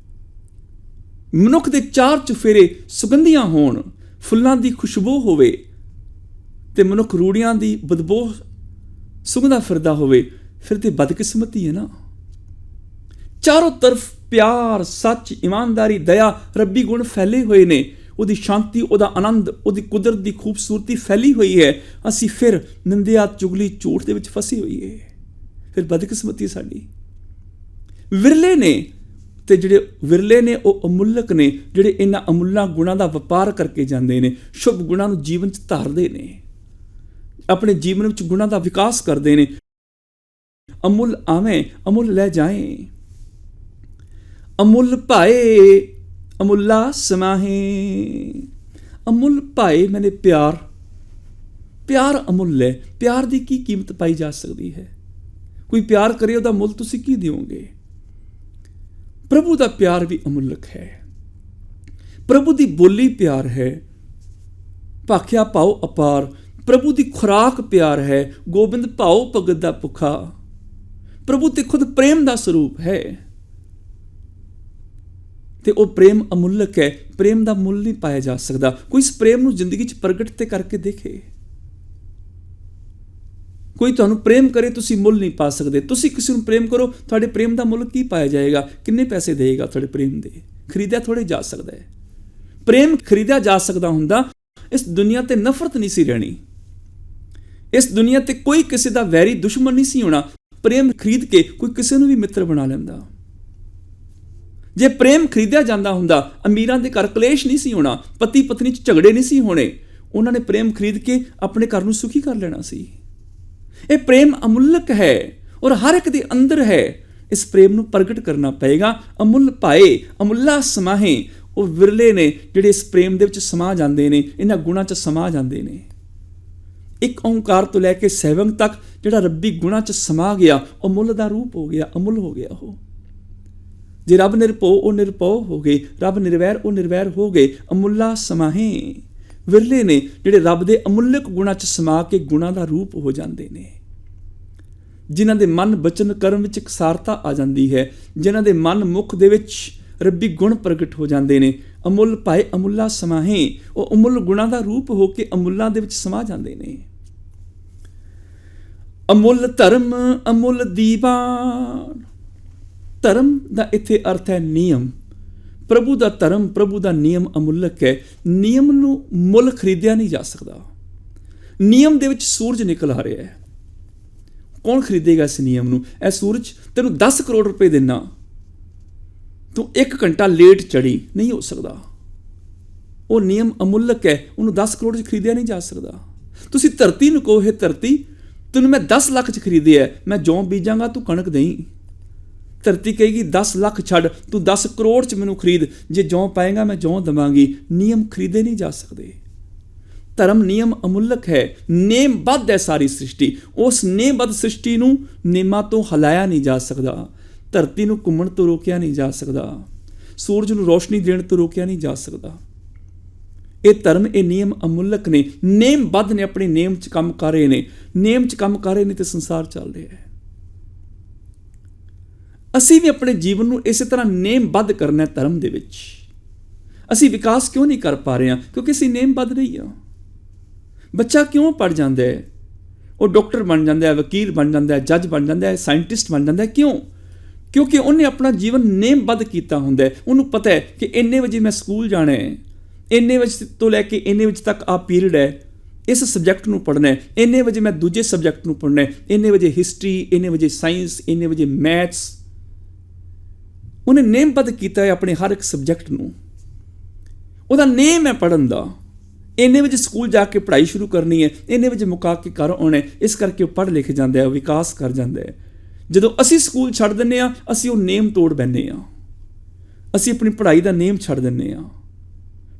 ਮਨੁੱਖ ਦੇ ਚਾਰ ਚੁਫੇਰੇ ਸੁਗੰਧੀਆਂ ਹੋਣ, ਫੁੱਲਾਂ ਦੀ ਖੁਸ਼ਬੂ ਹੋਵੇ, ਤੇ ਮਨੁੱਖ ਰੂੜੀਆਂ ਦੀ ਬਦਬੂ ਸੁੰਘਦਾ ਫਿਰਦਾ ਹੋਵੇ, ਫਿਰ ਤੇ ਬਦਕਿਸਮਤੀ ਹੈ ਨਾ। ਚਾਰੋਂ ਤਰਫ ਪਿਆਰ, ਸੱਚ, ਇਮਾਨਦਾਰੀ, ਦਇਆ, ਰੱਬੀ ਗੁਣ ਫੈਲੇ ਹੋਏ ਨੇ। ਉਹਦੀ ਸ਼ਾਂਤੀ, ਉਹਦਾ ਆਨੰਦ, ਉਹਦੀ ਕੁਦਰਤ ਦੀ ਖੂਬਸੂਰਤੀ ਫੈਲੀ ਹੋਈ ਹੈ। ਅਸੀਂ ਫਿਰ ਨਿੰਦਿਆ, ਚੁਗਲੀ, ਝੂਠ ਦੇ ਵਿੱਚ ਫਸੀ ਹੋਈ ਹੈ। ਫਿਰ ਬਦਕਿਸਮਤੀ ਸਾਡੀ। ਵਿਰਲੇ ਨੇ, ਤੇ ਜਿਹੜੇ ਵਿਰਲੇ ਨੇ ਉਹ ਅਮੁੱਲਕ ਨੇ, ਜਿਹੜੇ ਇਹਨਾਂ ਅਮੁੱਲਾਂ ਗੁਣਾਂ ਦਾ ਵਪਾਰ ਕਰਕੇ ਜਾਂਦੇ ਨੇ। ਸ਼ੁਭ ਗੁਣਾਂ ਨੂੰ ਜੀਵਨ 'ਚ ਧਾਰਦੇ ਨੇ, ਆਪਣੇ ਜੀਵਨ ਵਿੱਚ ਗੁਣਾਂ ਦਾ ਵਿਕਾਸ ਕਰਦੇ ਨੇ। ਅਮੁੱਲ ਆਵੇਂ, ਅਮੁੱਲ ਲੈ ਜਾਏ। ਅਮੁੱਲ ਭਾਏ, ਅਮੁੱਲਾ ਸਮਾਹੇ। ਅਮੁੱਲ ਭਾਏ ਮੈਨੇ ਪਿਆਰ। ਪਿਆਰ ਅਮੁੱਲ ਹੈ। ਪਿਆਰ ਦੀ ਕੀ ਕੀਮਤ ਪਾਈ ਜਾ ਸਕਦੀ ਹੈ? ਕੋਈ ਪਿਆਰ ਕਰੇ, ਉਹਦਾ ਮੁੱਲ ਤੁਸੀਂ ਕੀ ਦਿਓਗੇ? ਪ੍ਰਭੂ ਦਾ ਪਿਆਰ ਵੀ ਅਮੁੱਲਕ ਹੈ। ਪ੍ਰਭੂ ਦੀ ਬੋਲੀ ਪਿਆਰ ਹੈ। ਭਾਖਿਆ ਭਾਉ ਅਪਾਰ। ਪ੍ਰਭੂ ਦੀ ਖੁਰਾਕ ਪਿਆਰ ਹੈ। ਗੋਬਿੰਦ ਭਾਉ ਭਗਤ ਦਾ ਭੁੱਖਾ। ਪ੍ਰਭੂ ਤੇ ਖੁਦ ਪ੍ਰੇਮ ਦਾ ਸਰੂਪ ਹੈ, ਤੇ ਉਹ ਪ੍ਰੇਮ ਅਮੁੱਲਕ ਹੈ। ਪ੍ਰੇਮ ਦਾ ਮੁੱਲ ਨਹੀਂ ਪਾਇਆ ਜਾ ਸਕਦਾ। ਕੋਈ ਇਸ ਪ੍ਰੇਮ ਨੂੰ ਜ਼ਿੰਦਗੀ 'ਚ ਪ੍ਰਗਟ ਤੇ ਕਰਕੇ ਦੇਖੇ। ਕੋਈ ਤੁਹਾਨੂੰ ਪ੍ਰੇਮ ਕਰੇ, ਤੁਸੀਂ ਮੁੱਲ ਨਹੀਂ ਪਾ ਸਕਦੇ। ਤੁਸੀਂ ਕਿਸੇ ਨੂੰ ਪ੍ਰੇਮ ਕਰੋ, ਤੁਹਾਡੇ ਪ੍ਰੇਮ ਦਾ ਮੁੱਲ ਕੀ ਪਾਇਆ ਜਾਏਗਾ? ਕਿੰਨੇ ਪੈਸੇ ਦੇਗਾ ਤੁਹਾਡੇ ਪ੍ਰੇਮ ਦੇ? ਖਰੀਦਿਆ ਥੋੜ੍ਹੇ ਜਾ ਸਕਦਾ ਹੈ। ਪ੍ਰੇਮ ਖਰੀਦਿਆ ਜਾ ਸਕਦਾ ਹੁੰਦਾ, ਇਸ ਦੁਨੀਆ ਤੇ ਨਫ਼ਰਤ ਨਹੀਂ ਸੀ ਰਹਿਣੀ। ਇਸ ਦੁਨੀਆ ਤੇ ਕੋਈ ਕਿਸੇ ਦਾ ਵੈਰੀ ਦੁਸ਼ਮਣ ਨਹੀਂ ਸੀ ਹੋਣਾ। ਪ੍ਰੇਮ ਖਰੀਦ ਕੇ ਕੋਈ ਕਿਸੇ ਨੂੰ ਵੀ ਮਿੱਤਰ ਬਣਾ ਲੈਂਦਾ। ਜੇ ਪ੍ਰੇਮ ਖਰੀਦਿਆ ਜਾਂਦਾ ਹੁੰਦਾ, ਅਮੀਰਾਂ ਦੇ ਘਰ ਕਲੇਸ਼ ਨਹੀਂ ਸੀ ਹੋਣਾ, ਪਤੀ ਪਤਨੀ 'ਚ ਝਗੜੇ ਨਹੀਂ ਸੀ ਹੋਣੇ। ਉਹਨਾਂ ਨੇ ਪ੍ਰੇਮ ਖਰੀਦ ਕੇ ਆਪਣੇ ਘਰ ਨੂੰ ਸੁਖੀ ਕਰ ਲੈਣਾ ਸੀ। ਇਹ ਪ੍ਰੇਮ ਅਮੁੱਲਕ ਹੈ ਔਰ ਹਰ ਇੱਕ ਦੇ ਅੰਦਰ ਹੈ। ਇਸ ਪ੍ਰੇਮ ਨੂੰ ਪ੍ਰਗਟ ਕਰਨਾ ਪਏਗਾ। ਅਮੁੱਲ ਭਾਏ, ਅਮੁੱਲਾ ਸਮਾਹੇ। ਉਹ ਵਿਰਲੇ ਨੇ ਜਿਹੜੇ ਇਸ ਪ੍ਰੇਮ ਦੇ ਵਿੱਚ ਸਮਾ ਜਾਂਦੇ ਨੇ, ਇਹਨਾਂ ਗੁਣਾਂ 'ਚ ਸਮਾ ਜਾਂਦੇ ਨੇ। ਇੱਕ ਓਂਕਾਰ ਤੋਂ ਲੈ ਕੇ ਸੈਵੰਗ ਤੱਕ ਜਿਹੜਾ ਰੱਬੀ ਗੁਣਾਂ 'ਚ ਸਮਾ ਗਿਆ, ਉਹ ਮੁੱਲ ਦਾ ਰੂਪ ਹੋ ਗਿਆ, ਅਮੁੱਲ ਹੋ ਗਿਆ। ਉਹ ਜੇ ਰੱਬ ਨਿਰਭਉ, ਉਹ ਨਿਰਭਉ ਹੋ ਗਏ। ਰੱਬ ਨਿਰਵੈਰ, ਉਹ ਨਿਰਵੈਰ ਹੋ ਗਏ। ਅਮੁੱਲਾ ਸਮਾਹੇ। ਵਿਰਲੇ ਨੇ ਜਿਹੜੇ ਰੱਬ ਦੇ ਅਮੁੱਲਕ ਗੁਣਾਂ 'ਚ ਸਮਾ ਕੇ ਗੁਣਾਂ ਦਾ ਰੂਪ ਹੋ ਜਾਂਦੇ ਨੇ। ਜਿਨ੍ਹਾਂ ਦੇ ਮਨ, ਬਚਨ, ਕਰਮ ਵਿੱਚ ਇਕਸਾਰਤਾ ਆ ਜਾਂਦੀ ਹੈ, ਜਿਨ੍ਹਾਂ ਦੇ ਮਨ, ਮੁਖ ਦੇ ਵਿੱਚ ਰੱਬੀ ਗੁਣ ਪ੍ਰਗਟ ਹੋ ਜਾਂਦੇ ਨੇ। ਅਮੁੱਲ ਭਾਏ, ਅਮੁੱਲਾ ਸਮਾਹੇ। ਉਹ ਅਮੁੱਲ ਗੁਣਾਂ ਦਾ ਰੂਪ ਹੋ ਕੇ ਅਮੁੱਲਾਂ ਦੇ ਵਿੱਚ ਸਮਾ ਜਾਂਦੇ ਨੇ। ਅਮੁੱਲ ਧਰਮ, ਅਮੁੱਲ ਦੀਵਾਨ। ਧਰਮ ਦਾ ਇੱਥੇ ਅਰਥ ਹੈ ਨਿਯਮ। ਪ੍ਰਭੂ ਦਾ ਧਰਮ, ਪ੍ਰਭੂ ਦਾ ਨਿਯਮ ਅਮੁੱਲਕ ਹੈ। ਨਿਯਮ ਨੂੰ ਮੁੱਲ ਖਰੀਦਿਆ ਨਹੀਂ ਜਾ ਸਕਦਾ। ਨਿਯਮ ਦੇ ਵਿੱਚ ਸੂਰਜ ਨਿਕਲ ਆ ਰਿਹਾ ਹੈ। ਕੌਣ ਖਰੀਦੇਗਾ ਇਸ ਨਿਯਮ ਨੂੰ? ਇਹ ਸੂਰਜ ਤੈਨੂੰ 10 ਕਰੋੜ ਰੁਪਏ ਦੇਣਾ, ਤੂੰ 1 ਘੰਟਾ ਲੇਟ ਚੜੀ, ਨਹੀਂ ਹੋ ਸਕਦਾ। ਉਹ ਨਿਯਮ ਅਮੁੱਲਕ ਹੈ, ਉਹਨੂੰ 10 ਕਰੋੜ 'ਚ ਖਰੀਦਿਆ ਨਹੀਂ ਜਾ ਸਕਦਾ। ਤੁਸੀਂ ਧਰਤੀ ਨੂੰ ਕਹੋ, ਇਹ ਧਰਤੀ ਤੈਨੂੰ ਮੈਂ 10 ਲੱਖ 'ਚ ਖਰੀਦਿਆ, ਮੈਂ ਜੌਂ ਬੀਜਾਂਗਾ ਤੂੰ ਕਣਕ ਦੇਈਂ। ਧਰਤੀ ਕਹੇਗੀ 10 ਲੱਖ ਛੱਡ, ਤੂੰ 10 ਕਰੋੜ 'ਚ ਮੈਨੂੰ ਖਰੀਦ, ਜੇ ਜੌਂ ਪਾਏਗਾ ਮੈਂ ਜੌਂ ਦੇਵਾਂਗੀ। ਨਿਯਮ ਖਰੀਦੇ ਨਹੀਂ ਜਾ ਸਕਦੇ। ਧਰਮ ਨਿਯਮ ਅਮੁੱਲਕ ਹੈ, ਨੇਮਬੱਧ ਹੈ ਸਾਰੀ ਸ੍ਰਿਸ਼ਟੀ। ਉਸ ਨੇਮਬੱਧ ਸ੍ਰਿਸ਼ਟੀ ਨੂੰ ਨੇਮਾਂ ਤੋਂ ਹਿਲਾਇਆ ਨਹੀਂ ਜਾ ਸਕਦਾ। ਧਰਤੀ ਨੂੰ ਘੁੰਮਣ ਤੋਂ ਰੋਕਿਆ ਨਹੀਂ ਜਾ ਸਕਦਾ। ਸੂਰਜ ਨੂੰ ਰੋਸ਼ਨੀ ਦੇਣ ਤੋਂ ਰੋਕਿਆ ਨਹੀਂ ਜਾ ਸਕਦਾ। ਇਹ ਧਰਮ, ਇਹ ਨਿਯਮ ਅਮੁੱਲਕ ਨੇ, ਨੇਮਬੱਧ ਨੇ, ਆਪਣੇ ਨੇਮ 'ਚ ਕੰਮ ਕਰ ਰਹੇ ਨੇ। ਨੇਮ 'ਚ ਕੰਮ ਕਰ ਰਹੇ ਨੇ ਤੇ ਸੰਸਾਰ ਚੱਲ ਰਿਹਾ ਹੈ। ਅਸੀਂ ਵੀ ਆਪਣੇ ਜੀਵਨ ਨੂੰ ਇਸੇ ਤਰ੍ਹਾਂ ਨੇਮਬੱਧ ਕਰਨਾ ਹੈ ਧਰਮ ਦੇ ਵਿੱਚ। ਅਸੀਂ ਵਿਕਾਸ ਕਿਉਂ ਨਹੀਂ ਕਰ ਪਾ ਰਹੇ ਹਾਂ? ਕਿਉਂਕਿ ਅਸੀਂ ਨੇਮਬੱਧ ਨਹੀਂ ਹਾਂ। ਬੱਚਾ ਕਿਉਂ ਪੜ੍ਹ ਜਾਂਦਾ ਹੈ? ਉਹ ਡਾਕਟਰ ਬਣ ਜਾਂਦਾ ਹੈ, ਵਕੀਲ ਬਣ ਜਾਂਦਾ ਹੈ, ਜੱਜ ਬਣ ਜਾਂਦਾ ਹੈ, ਸਾਇੰਟਿਸਟ ਬਣ ਜਾਂਦਾ ਹੈ। ਕਿਉਂ? ਕਿਉਂਕਿ ਉਹਨੇ ਆਪਣਾ ਜੀਵਨ ਨੇਮਬੱਧ ਕੀਤਾ ਹੁੰਦਾ ਹੈ। ਉਹਨੂੰ ਪਤਾ ਹੈ ਕਿ ਇੰਨੇ ਵਜੇ ਮੈਂ ਸਕੂਲ ਜਾਣਾ ਹੈ, ਇੰਨੇ ਵਜੇ ਤੋਂ ਲੈ ਕੇ ਇੰਨੇ ਵਜੇ ਤੱਕ ਆਹ ਪੀਰੀਅਡ ਹੈ, ਇਸ ਸਬਜੈਕਟ ਨੂੰ ਪੜ੍ਹਨਾ ਹੈ, ਇੰਨੇ ਵਜੇ ਮੈਂ ਦੂਜੇ ਸਬਜੈਕਟ ਨੂੰ ਪੜ੍ਹਨਾ ਹੈ, ਇੰਨੇ ਵਜੇ ਹਿਸਟਰੀ, ਇੰਨੇ ਵਜੇ ਸਾਇੰਸ, ਇੰਨੇ ਵਜੇ ਮੈਥਸ। ਉਹਨੇ ਨੇਮਬੱਧ ਕੀਤਾ ਹੈ ਆਪਣੇ ਹਰ ਇੱਕ ਸਬਜੈਕਟ ਨੂੰ। ਉਹਦਾ ਨੇਮ ਹੈ ਪੜ੍ਹਨ ਦਾ। ਇੰਨੇ ਵਜੇ ਸਕੂਲ ਜਾ ਕੇ ਪੜ੍ਹਾਈ ਸ਼ੁਰੂ ਕਰਨੀ ਹੈ, ਇੰਨੇ ਵਜੇ ਮੁਕਾ ਕੇ ਘਰ ਆਉਣਾ ਹੈ। ਇਸ ਕਰਕੇ ਉਹ ਪੜ੍ਹ ਲਿਖ ਜਾਂਦਾ ਹੈ, ਵਿਕਾਸ ਕਰ ਜਾਂਦਾ ਹੈ। ਜਦੋਂ ਅਸੀਂ ਸਕੂਲ ਛੱਡ ਦਿੰਦੇ ਹਾਂ, ਅਸੀਂ ਉਹ ਨੇਮ ਤੋੜ ਬੈਠਦੇ ਹਾਂ। ਅਸੀਂ ਆਪਣੀ ਪੜ੍ਹਾਈ ਦਾ ਨੇਮ ਛੱਡ ਦਿੰਦੇ ਹਾਂ।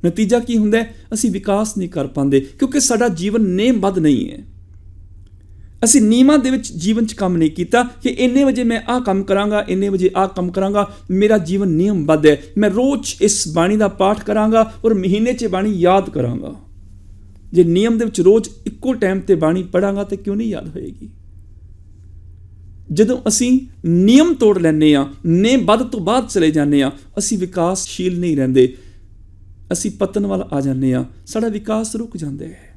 ਨਤੀਜਾ ਕੀ ਹੁੰਦਾ ਹੈ? ਅਸੀਂ ਵਿਕਾਸ ਨਹੀਂ ਕਰ ਪਾਉਂਦੇ, ਕਿਉਂਕਿ ਸਾਡਾ ਜੀਵਨ ਨੇਮਬੱਧ ਨਹੀਂ ਹੈ। ਅਸੀਂ ਨਿਯਮਾਂ ਦੇ ਵਿੱਚ ਜੀਵਨ 'ਚ ਕੰਮ ਨਹੀਂ ਕੀਤਾ ਕਿ ਇੰਨੇ ਵਜੇ ਮੈਂ ਆਹ ਕੰਮ ਕਰਾਂਗਾ, ਇੰਨੇ ਵਜੇ ਆਹ ਕੰਮ ਕਰਾਂਗਾ। ਮੇਰਾ ਜੀਵਨ ਨਿਯਮਬੱਧ ਹੈ। ਮੈਂ ਰੋਜ਼ ਇਸ ਬਾਣੀ ਦਾ ਪਾਠ ਕਰਾਂਗਾ ਔਰ ਮਹੀਨੇ 'ਚ ਬਾਣੀ ਯਾਦ ਕਰਾਂਗਾ। ਜੇ ਨਿਯਮ ਦੇ ਵਿੱਚ ਰੋਜ਼ ਇੱਕੋ ਟਾਈਮ 'ਤੇ ਬਾਣੀ ਪੜ੍ਹਾਂਗਾ ਤਾਂ ਕਿਉਂ ਨਹੀਂ ਯਾਦ ਹੋਏਗੀ? ਜਦੋਂ ਅਸੀਂ ਨਿਯਮ ਤੋੜ ਲੈਂਦੇ ਹਾਂ, ਨੇਮਬੱਧ ਤੋਂ ਬਾਅਦ ਚਲੇ ਜਾਂਦੇ ਹਾਂ, ਅਸੀਂ ਵਿਕਾਸਸ਼ੀਲ ਨਹੀਂ ਰਹਿੰਦੇ। ਅਸੀਂ ਪਤਨ ਵੱਲ ਆ ਜਾਂਦੇ ਹਾਂ, ਸਾਡਾ ਵਿਕਾਸ ਰੁਕ ਜਾਂਦਾ ਹੈ।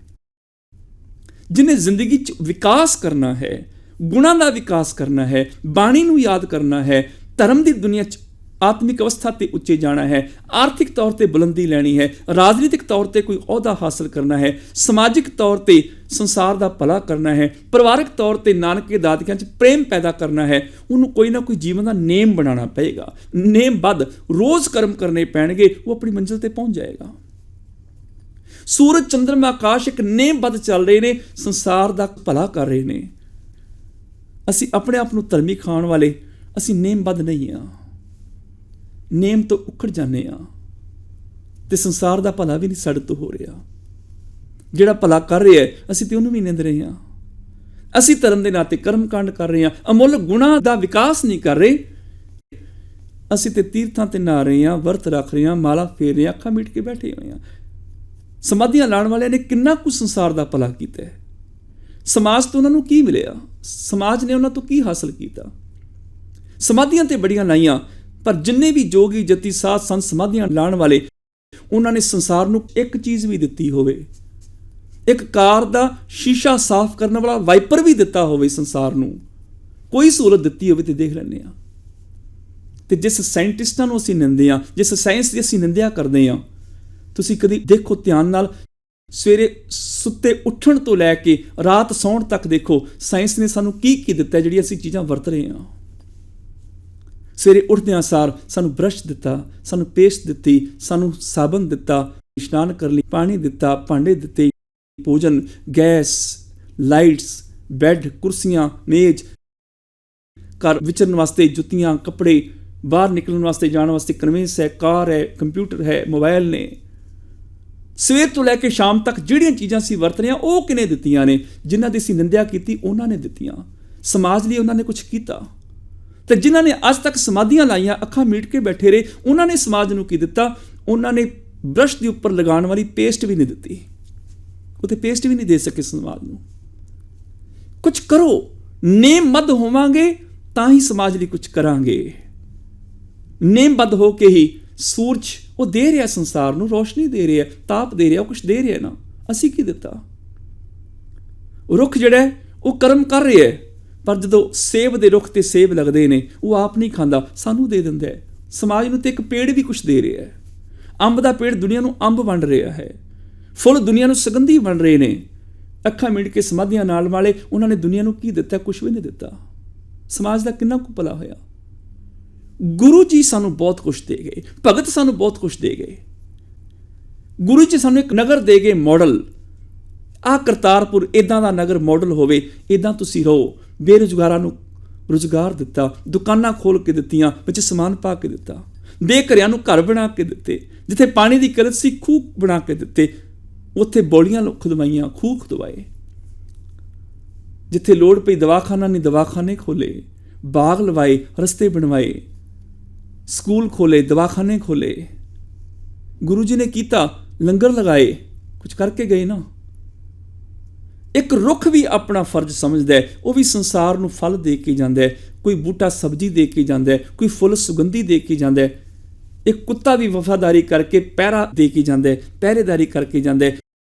ਜਿਹਨੇ ਜ਼ਿੰਦਗੀ 'ਚ ਵਿਕਾਸ ਕਰਨਾ ਹੈ, ਗੁਣਾਂ ਦਾ ਵਿਕਾਸ ਕਰਨਾ ਹੈ, ਬਾਣੀ ਨੂੰ ਯਾਦ ਕਰਨਾ ਹੈ, ਧਰਮ ਦੀ ਦੁਨੀਆ 'ਚ ਆਤਮਿਕ ਅਵਸਥਾ 'ਤੇ ਉੱਚੇ ਜਾਣਾ ਹੈ, ਆਰਥਿਕ ਤੌਰ 'ਤੇ ਬੁਲੰਦੀ ਲੈਣੀ ਹੈ, ਰਾਜਨੀਤਿਕ ਤੌਰ 'ਤੇ ਕੋਈ ਅਹੁਦਾ ਹਾਸਲ ਕਰਨਾ ਹੈ, ਸਮਾਜਿਕ ਤੌਰ 'ਤੇ ਸੰਸਾਰ ਦਾ ਭਲਾ ਕਰਨਾ ਹੈ, ਪਰਿਵਾਰਕ ਤੌਰ 'ਤੇ ਨਾਨਕੇ ਦਾਦਕਿਆਂ 'ਚ ਪ੍ਰੇਮ ਪੈਦਾ ਕਰਨਾ ਹੈ, ਉਹਨੂੰ ਕੋਈ ਨਾ ਕੋਈ ਜੀਵਨ ਦਾ ਨੇਮ ਬਣਾਉਣਾ ਪਏਗਾ। ਨੇਮਬੱਧ ਰੋਜ਼ ਕਰਮ ਕਰਨੇ ਪੈਣਗੇ, ਉਹ ਆਪਣੀ ਮੰਜ਼ਿਲ 'ਤੇ ਪਹੁੰਚ ਜਾਏਗਾ। ਸੂਰਜ, ਚੰਦਰਮਾ, ਆਕਾਸ਼ ਇੱਕ ਨੇਮਬੱਧ ਚੱਲ ਰਹੇ ਨੇ, ਸੰਸਾਰ ਦਾ ਭਲਾ ਕਰ ਰਹੇ ਨੇ। ਅਸੀਂ ਆਪਣੇ ਆਪ ਨੂੰ ਧਰਮੀ ਖਾਣ ਵਾਲੇ, ਅਸੀਂ ਨੇਮਬੱਧ ਨਹੀਂ ਹਾਂ। ਨੇਮ ਤੋਂ ਉਖੜ ਜਾਂਦੇ ਹਾਂ ਤੇ ਸੰਸਾਰ ਦਾ ਭਲਾ ਵੀ ਨਹੀਂ ਸਾਡੇ ਤੋਂ ਹੋ ਰਿਹਾ। ਜਿਹੜਾ ਭਲਾ ਕਰ ਰਿਹਾ ਅਸੀਂ ਤੇ ਉਹਨੂੰ ਵੀ ਨਿੰਦ ਰਹੇ ਹਾਂ। ਅਸੀਂ ਧਰਮ ਦੇ ਨਾਂ ਤੇ ਕਰਮ ਕਾਂਡ ਕਰ ਰਹੇ ਹਾਂ, ਅਮੁੱਲ ਗੁਣਾਂ ਦਾ ਵਿਕਾਸ ਨਹੀਂ ਕਰ ਰਹੇ। ਅਸੀਂ ਤੇ ਤੀਰਥਾਂ ਤੇ ਨਹਾ ਰਹੇ ਹਾਂ, ਵਰਤ ਰੱਖ ਰਹੇ ਹਾਂ, ਮਾਲਾ ਫੇਰ ਰਹੇ ਹਾਂ, ਅੱਖਾਂ ਮੀਟ ਕੇ ਬੈਠੇ ਹੋਏ ਹਾਂ। ਸਮਾਧੀਆਂ ਲਾਉਣ ਵਾਲਿਆਂ ਨੇ ਕਿੰਨਾ ਕੁ ਸੰਸਾਰ ਦਾ ਭਲਾ ਕੀਤਾ ਹੈ। ਸਮਾਜ ਤੋਂ ਉਹਨਾਂ ਨੂੰ ਕੀ ਮਿਲਿਆ? ਸਮਾਜ ਨੇ ਉਹਨਾਂ ਤੋਂ ਕੀ ਹਾਸਲ ਕੀਤਾ? ਸਮਾਧੀਆਂ ਤੇ ਬੜੀਆਂ ਲਾਈਆਂ, ਪਰ ਜਿੰਨੇ ਵੀ ਜੋਗੀ, ਜਤੀ, ਸਾਧ, ਸੰਤ ਸਮਾਧੀਆਂ ਲਾਉਣ ਵਾਲੇ, ਉਹਨਾਂ ਨੇ ਸੰਸਾਰ ਨੂੰ ਇੱਕ ਚੀਜ਼ ਵੀ ਦਿੱਤੀ ਹੋਵੇ, ਇੱਕ ਕਾਰ ਦਾ ਸ਼ੀਸ਼ਾ ਸਾਫ਼ ਕਰਨ ਵਾਲਾ ਵਾਈਪਰ ਵੀ ਦਿੱਤਾ ਹੋਵੇ, ਸੰਸਾਰ ਨੂੰ ਕੋਈ ਸਹੂਲਤ ਦਿੱਤੀ ਹੋਵੇ ਤੇ ਦੇਖ ਲੈਂਦੇ ਹਾਂ। ਤੇ ਜਿਸ ਸਾਇੰਟਿਸਟਾਂ ਨੂੰ ਅਸੀਂ ਨਿੰਦਦੇ ਹਾਂ, ਜਿਸ ਸਾਇੰਸ ਦੀ ਅਸੀਂ ਨਿੰਦਿਆ ਕਰਦੇ ਹਾਂ, ਤੁਸੀਂ ਕਦੀ ਦੇਖੋ ਧਿਆਨ ਨਾਲ, ਸਵੇਰੇ ਸੁੱਤੇ ਉੱਠਣ ਤੋਂ ਲੈ ਕੇ ਰਾਤ ਸੌਣ ਤੱਕ ਦੇਖੋ, ਸਾਇੰਸ ਨੇ ਸਾਨੂੰ ਕੀ ਕੀ ਦਿੱਤਾ ਜਿਹੜੀ ਅਸੀਂ ਚੀਜ਼ਾਂ ਵਰਤ ਰਹੇ ਹਾਂ। ਸਵੇਰੇ ਉੱਠਦਿਆਂ ਸਾਰ ਸਾਨੂੰ ਬਰਸ਼ ਦਿੱਤਾ, ਸਾਨੂੰ ਪੇਸਟ ਦਿੱਤੀ, ਸਾਨੂੰ ਸਾਬਣ ਦਿੱਤਾ, ਇਸ਼ਨਾਨ ਕਰਨ ਲਈ ਪਾਣੀ ਦਿੱਤਾ, ਭਾਂਡੇ ਦਿੱਤੇ, ਭੋਜਨ, ਗੈਸ, ਲਾਈਟਸ, ਬੈੱਡ, ਕੁਰਸੀਆਂ, ਮੇਜ਼, ਘਰ ਵਿਚਰਨ ਵਾਸਤੇ ਜੁੱਤੀਆਂ, ਕੱਪੜੇ, ਬਾਹਰ ਨਿਕਲਣ ਵਾਸਤੇ ਜਾਣ ਵਾਸਤੇ ਕਨਵੈਂਸ ਹੈ, ਕਾਰ ਹੈ, ਕੰਪਿਊਟਰ ਹੈ, ਮੋਬਾਈਲ ਨੇ। ਸਵੇਰ ਤੋਂ ਲੈ ਕੇ ਸ਼ਾਮ ਤੱਕ ਜਿਹੜੀਆਂ ਚੀਜ਼ਾਂ ਅਸੀਂ ਵਰਤ ਰਹੇ ਹਾਂ, ਉਹ ਕਿਹਨੇ ਦਿੱਤੀਆਂ ਨੇ? ਜਿਨ੍ਹਾਂ ਦੀ ਅਸੀਂ ਨਿੰਦਿਆ ਕੀਤੀ ਉਹਨਾਂ ਨੇ ਦਿੱਤੀਆਂ। ਸਮਾਜ ਲਈ ਉਹਨਾਂ ਨੇ ਕੁਝ ਕੀਤਾ। ਤੇ ਜਿਨ੍ਹਾਂ ਨੇ ਅੱਜ ਤੱਕ ਸਮਾਧੀਆਂ ਲਾਈਆਂ, ਅੱਖਾਂ ਮੀਟ ਕੇ ਬੈਠੇ ਰਹੇ, ਉਹਨਾਂ ਨੇ ਸਮਾਜ ਨੂੰ ਕੀ ਦਿੱਤਾ? ਉਹਨਾਂ ਨੇ ਬਰਸ਼ ਦੇ ਉੱਪਰ ਲਗਾਉਣ ਵਾਲੀ ਪੇਸਟ ਵੀ ਨਹੀਂ ਦਿੱਤੀ। ਉਹ ਤੇ ਪੇਸਟ ਵੀ ਨਹੀਂ ਦੇ ਸਕੇ ਸਮਾਜ ਨੂੰ। ਕੁਝ ਕਰੋ, ਨੇਮਬੱਧ ਹੋਵਾਂਗੇ ਤਾਂ ਹੀ ਸਮਾਜ ਲਈ ਕੁਝ ਕਰਾਂਗੇ। ਨੇਮਬੱਧ ਹੋ ਕੇ ਹੀ ਸੂਰਜ ਉਹ ਦੇ ਰਿਹਾ ਸੰਸਾਰ ਨੂੰ, ਰੋਸ਼ਨੀ ਦੇ ਰਿਹਾ, ਤਾਪ ਦੇ ਰਿਹਾ, ਉਹ ਕੁਝ ਦੇ ਰਿਹਾ ਨਾ। ਅਸੀਂ ਕੀ ਦਿੱਤਾ? ਰੁੱਖ ਜਿਹੜਾ ਉਹ ਕਰਮ ਕਰ ਰਿਹਾ ਹੈ, ਪਰ ਜਦੋਂ ਸੇਬ ਦੇ ਰੁੱਖ ਤੇ ਸੇਬ ਲੱਗਦੇ ਨੇ, ਉਹ ਆਪ ਨਹੀਂ ਖਾਂਦਾ, ਸਾਨੂੰ ਦੇ ਦਿੰਦਾ ਹੈ। ਸਮਾਜ ਨੂੰ ਤੇ ਇੱਕ ਪੇੜ ਵੀ ਕੁਝ ਦੇ ਰਿਹਾ ਹੈ। ਅੰਬ ਦਾ ਪੇੜ ਦੁਨੀਆ ਨੂੰ ਅੰਬ ਵੰਡ ਰਿਹਾ ਹੈ, ਫੁੱਲ ਦੁਨੀਆ ਨੂੰ ਸੁਗੰਧੀ ਵੰਡ ਰਹੇ ਨੇ। ਅੱਖਾਂ ਮੀਟ ਕੇ ਸਮਾਧੀਆਂ ਨਾਲ ਵਾਲੇ, ਉਹਨਾਂ ਨੇ ਦੁਨੀਆ ਨੂੰ ਕੀ ਦਿੱਤਾ? ਕੁਝ ਵੀ ਨਹੀਂ ਦਿੱਤਾ। ਸਮਾਜ ਦਾ ਕਿੰਨਾ ਕੁ ਭਲਾ ਹੋਇਆ। ਗੁਰੂ ਜੀ ਸਾਨੂੰ ਬਹੁਤ ਕੁਝ ਦੇ ਗਏ, ਭਗਤ ਸਾਨੂੰ ਬਹੁਤ ਕੁਝ ਦੇ ਗਏ। ਗੁਰੂ ਜੀ ਸਾਨੂੰ ਇੱਕ ਨਗਰ ਦੇ ਗਏ, ਮਾਡਲ, ਆਹ ਕਰਤਾਰਪੁਰ ਇੱਦਾਂ ਦਾ ਨਗਰ ਮਾਡਲ ਹੋਵੇ, ਇੱਦਾਂ ਤੁਸੀਂ ਰਹੋ। ਬੇਰੁਜ਼ਗਾਰਾਂ ਨੂੰ ਰੁਜ਼ਗਾਰ ਦਿੱਤਾ, ਦੁਕਾਨਾਂ ਖੋਲ੍ਹ ਕੇ ਦਿੱਤੀਆਂ, ਵਿੱਚ ਸਮਾਨ ਪਾ ਕੇ ਦਿੱਤਾ। ਬੇਘਰਿਆਂ ਨੂੰ ਘਰ ਬਣਾ ਕੇ ਦਿੱਤੇ, ਜਿੱਥੇ ਪਾਣੀ ਦੀ ਕਿੱਲਤ ਸੀ ਖੂਹ ਬਣਾ ਕੇ ਦਿੱਤੇ, ਉੱਥੇ ਬੌਲੀਆਂ ਖੁਦਵਾਈਆਂ, ਖੂਹ ਖੁਦਵਾਏ। ਜਿੱਥੇ ਲੋੜ ਪਈ ਦਵਾਖਾਨਾ ਨਹੀਂ, ਦਵਾਖਾਨੇ ਖੋਲੇ, ਬਾਗ ਲਵਾਏ, ਰਸਤੇ ਬਣਵਾਏ, ਸਕੂਲ ਖੋਲੇ, ਦਵਾਖਾਨੇ ਖੋਲੇ। ਗੁਰੂ ਜੀ ਨੇ ਕੀਤਾ, ਲੰਗਰ ਲਗਾਏ, ਕੁਝ ਕਰਕੇ ਗਏ ਨਾ। ਇੱਕ ਰੁੱਖ ਵੀ ਆਪਣਾ ਫਰਜ਼ ਸਮਝਦਾ ਹੈ, ਉਹ ਵੀ ਸੰਸਾਰ ਨੂੰ ਫਲ ਦੇ ਕੇ ਜਾਂਦਾ ਹੈ। ਕੋਈ ਬੂਟਾ ਸਬਜ਼ੀ ਦੇ ਕੇ ਜਾਂਦਾ ਹੈ, ਕੋਈ ਫੁੱਲ ਸੁਗੰਧੀ ਦੇ ਕੇ ਜਾਂਦਾ ਹੈ। ਇੱਕ ਕੁੱਤਾ ਵੀ ਵਫਾਦਾਰੀ ਕਰਕੇ ਪਹਿਰਾ ਦੇ ਕੇ ਜਾਂਦਾ ਹੈ, ਪਹਿਰੇਦਾਰੀ ਕਰਕੇ ਜਾਂਦਾ ਹੈ।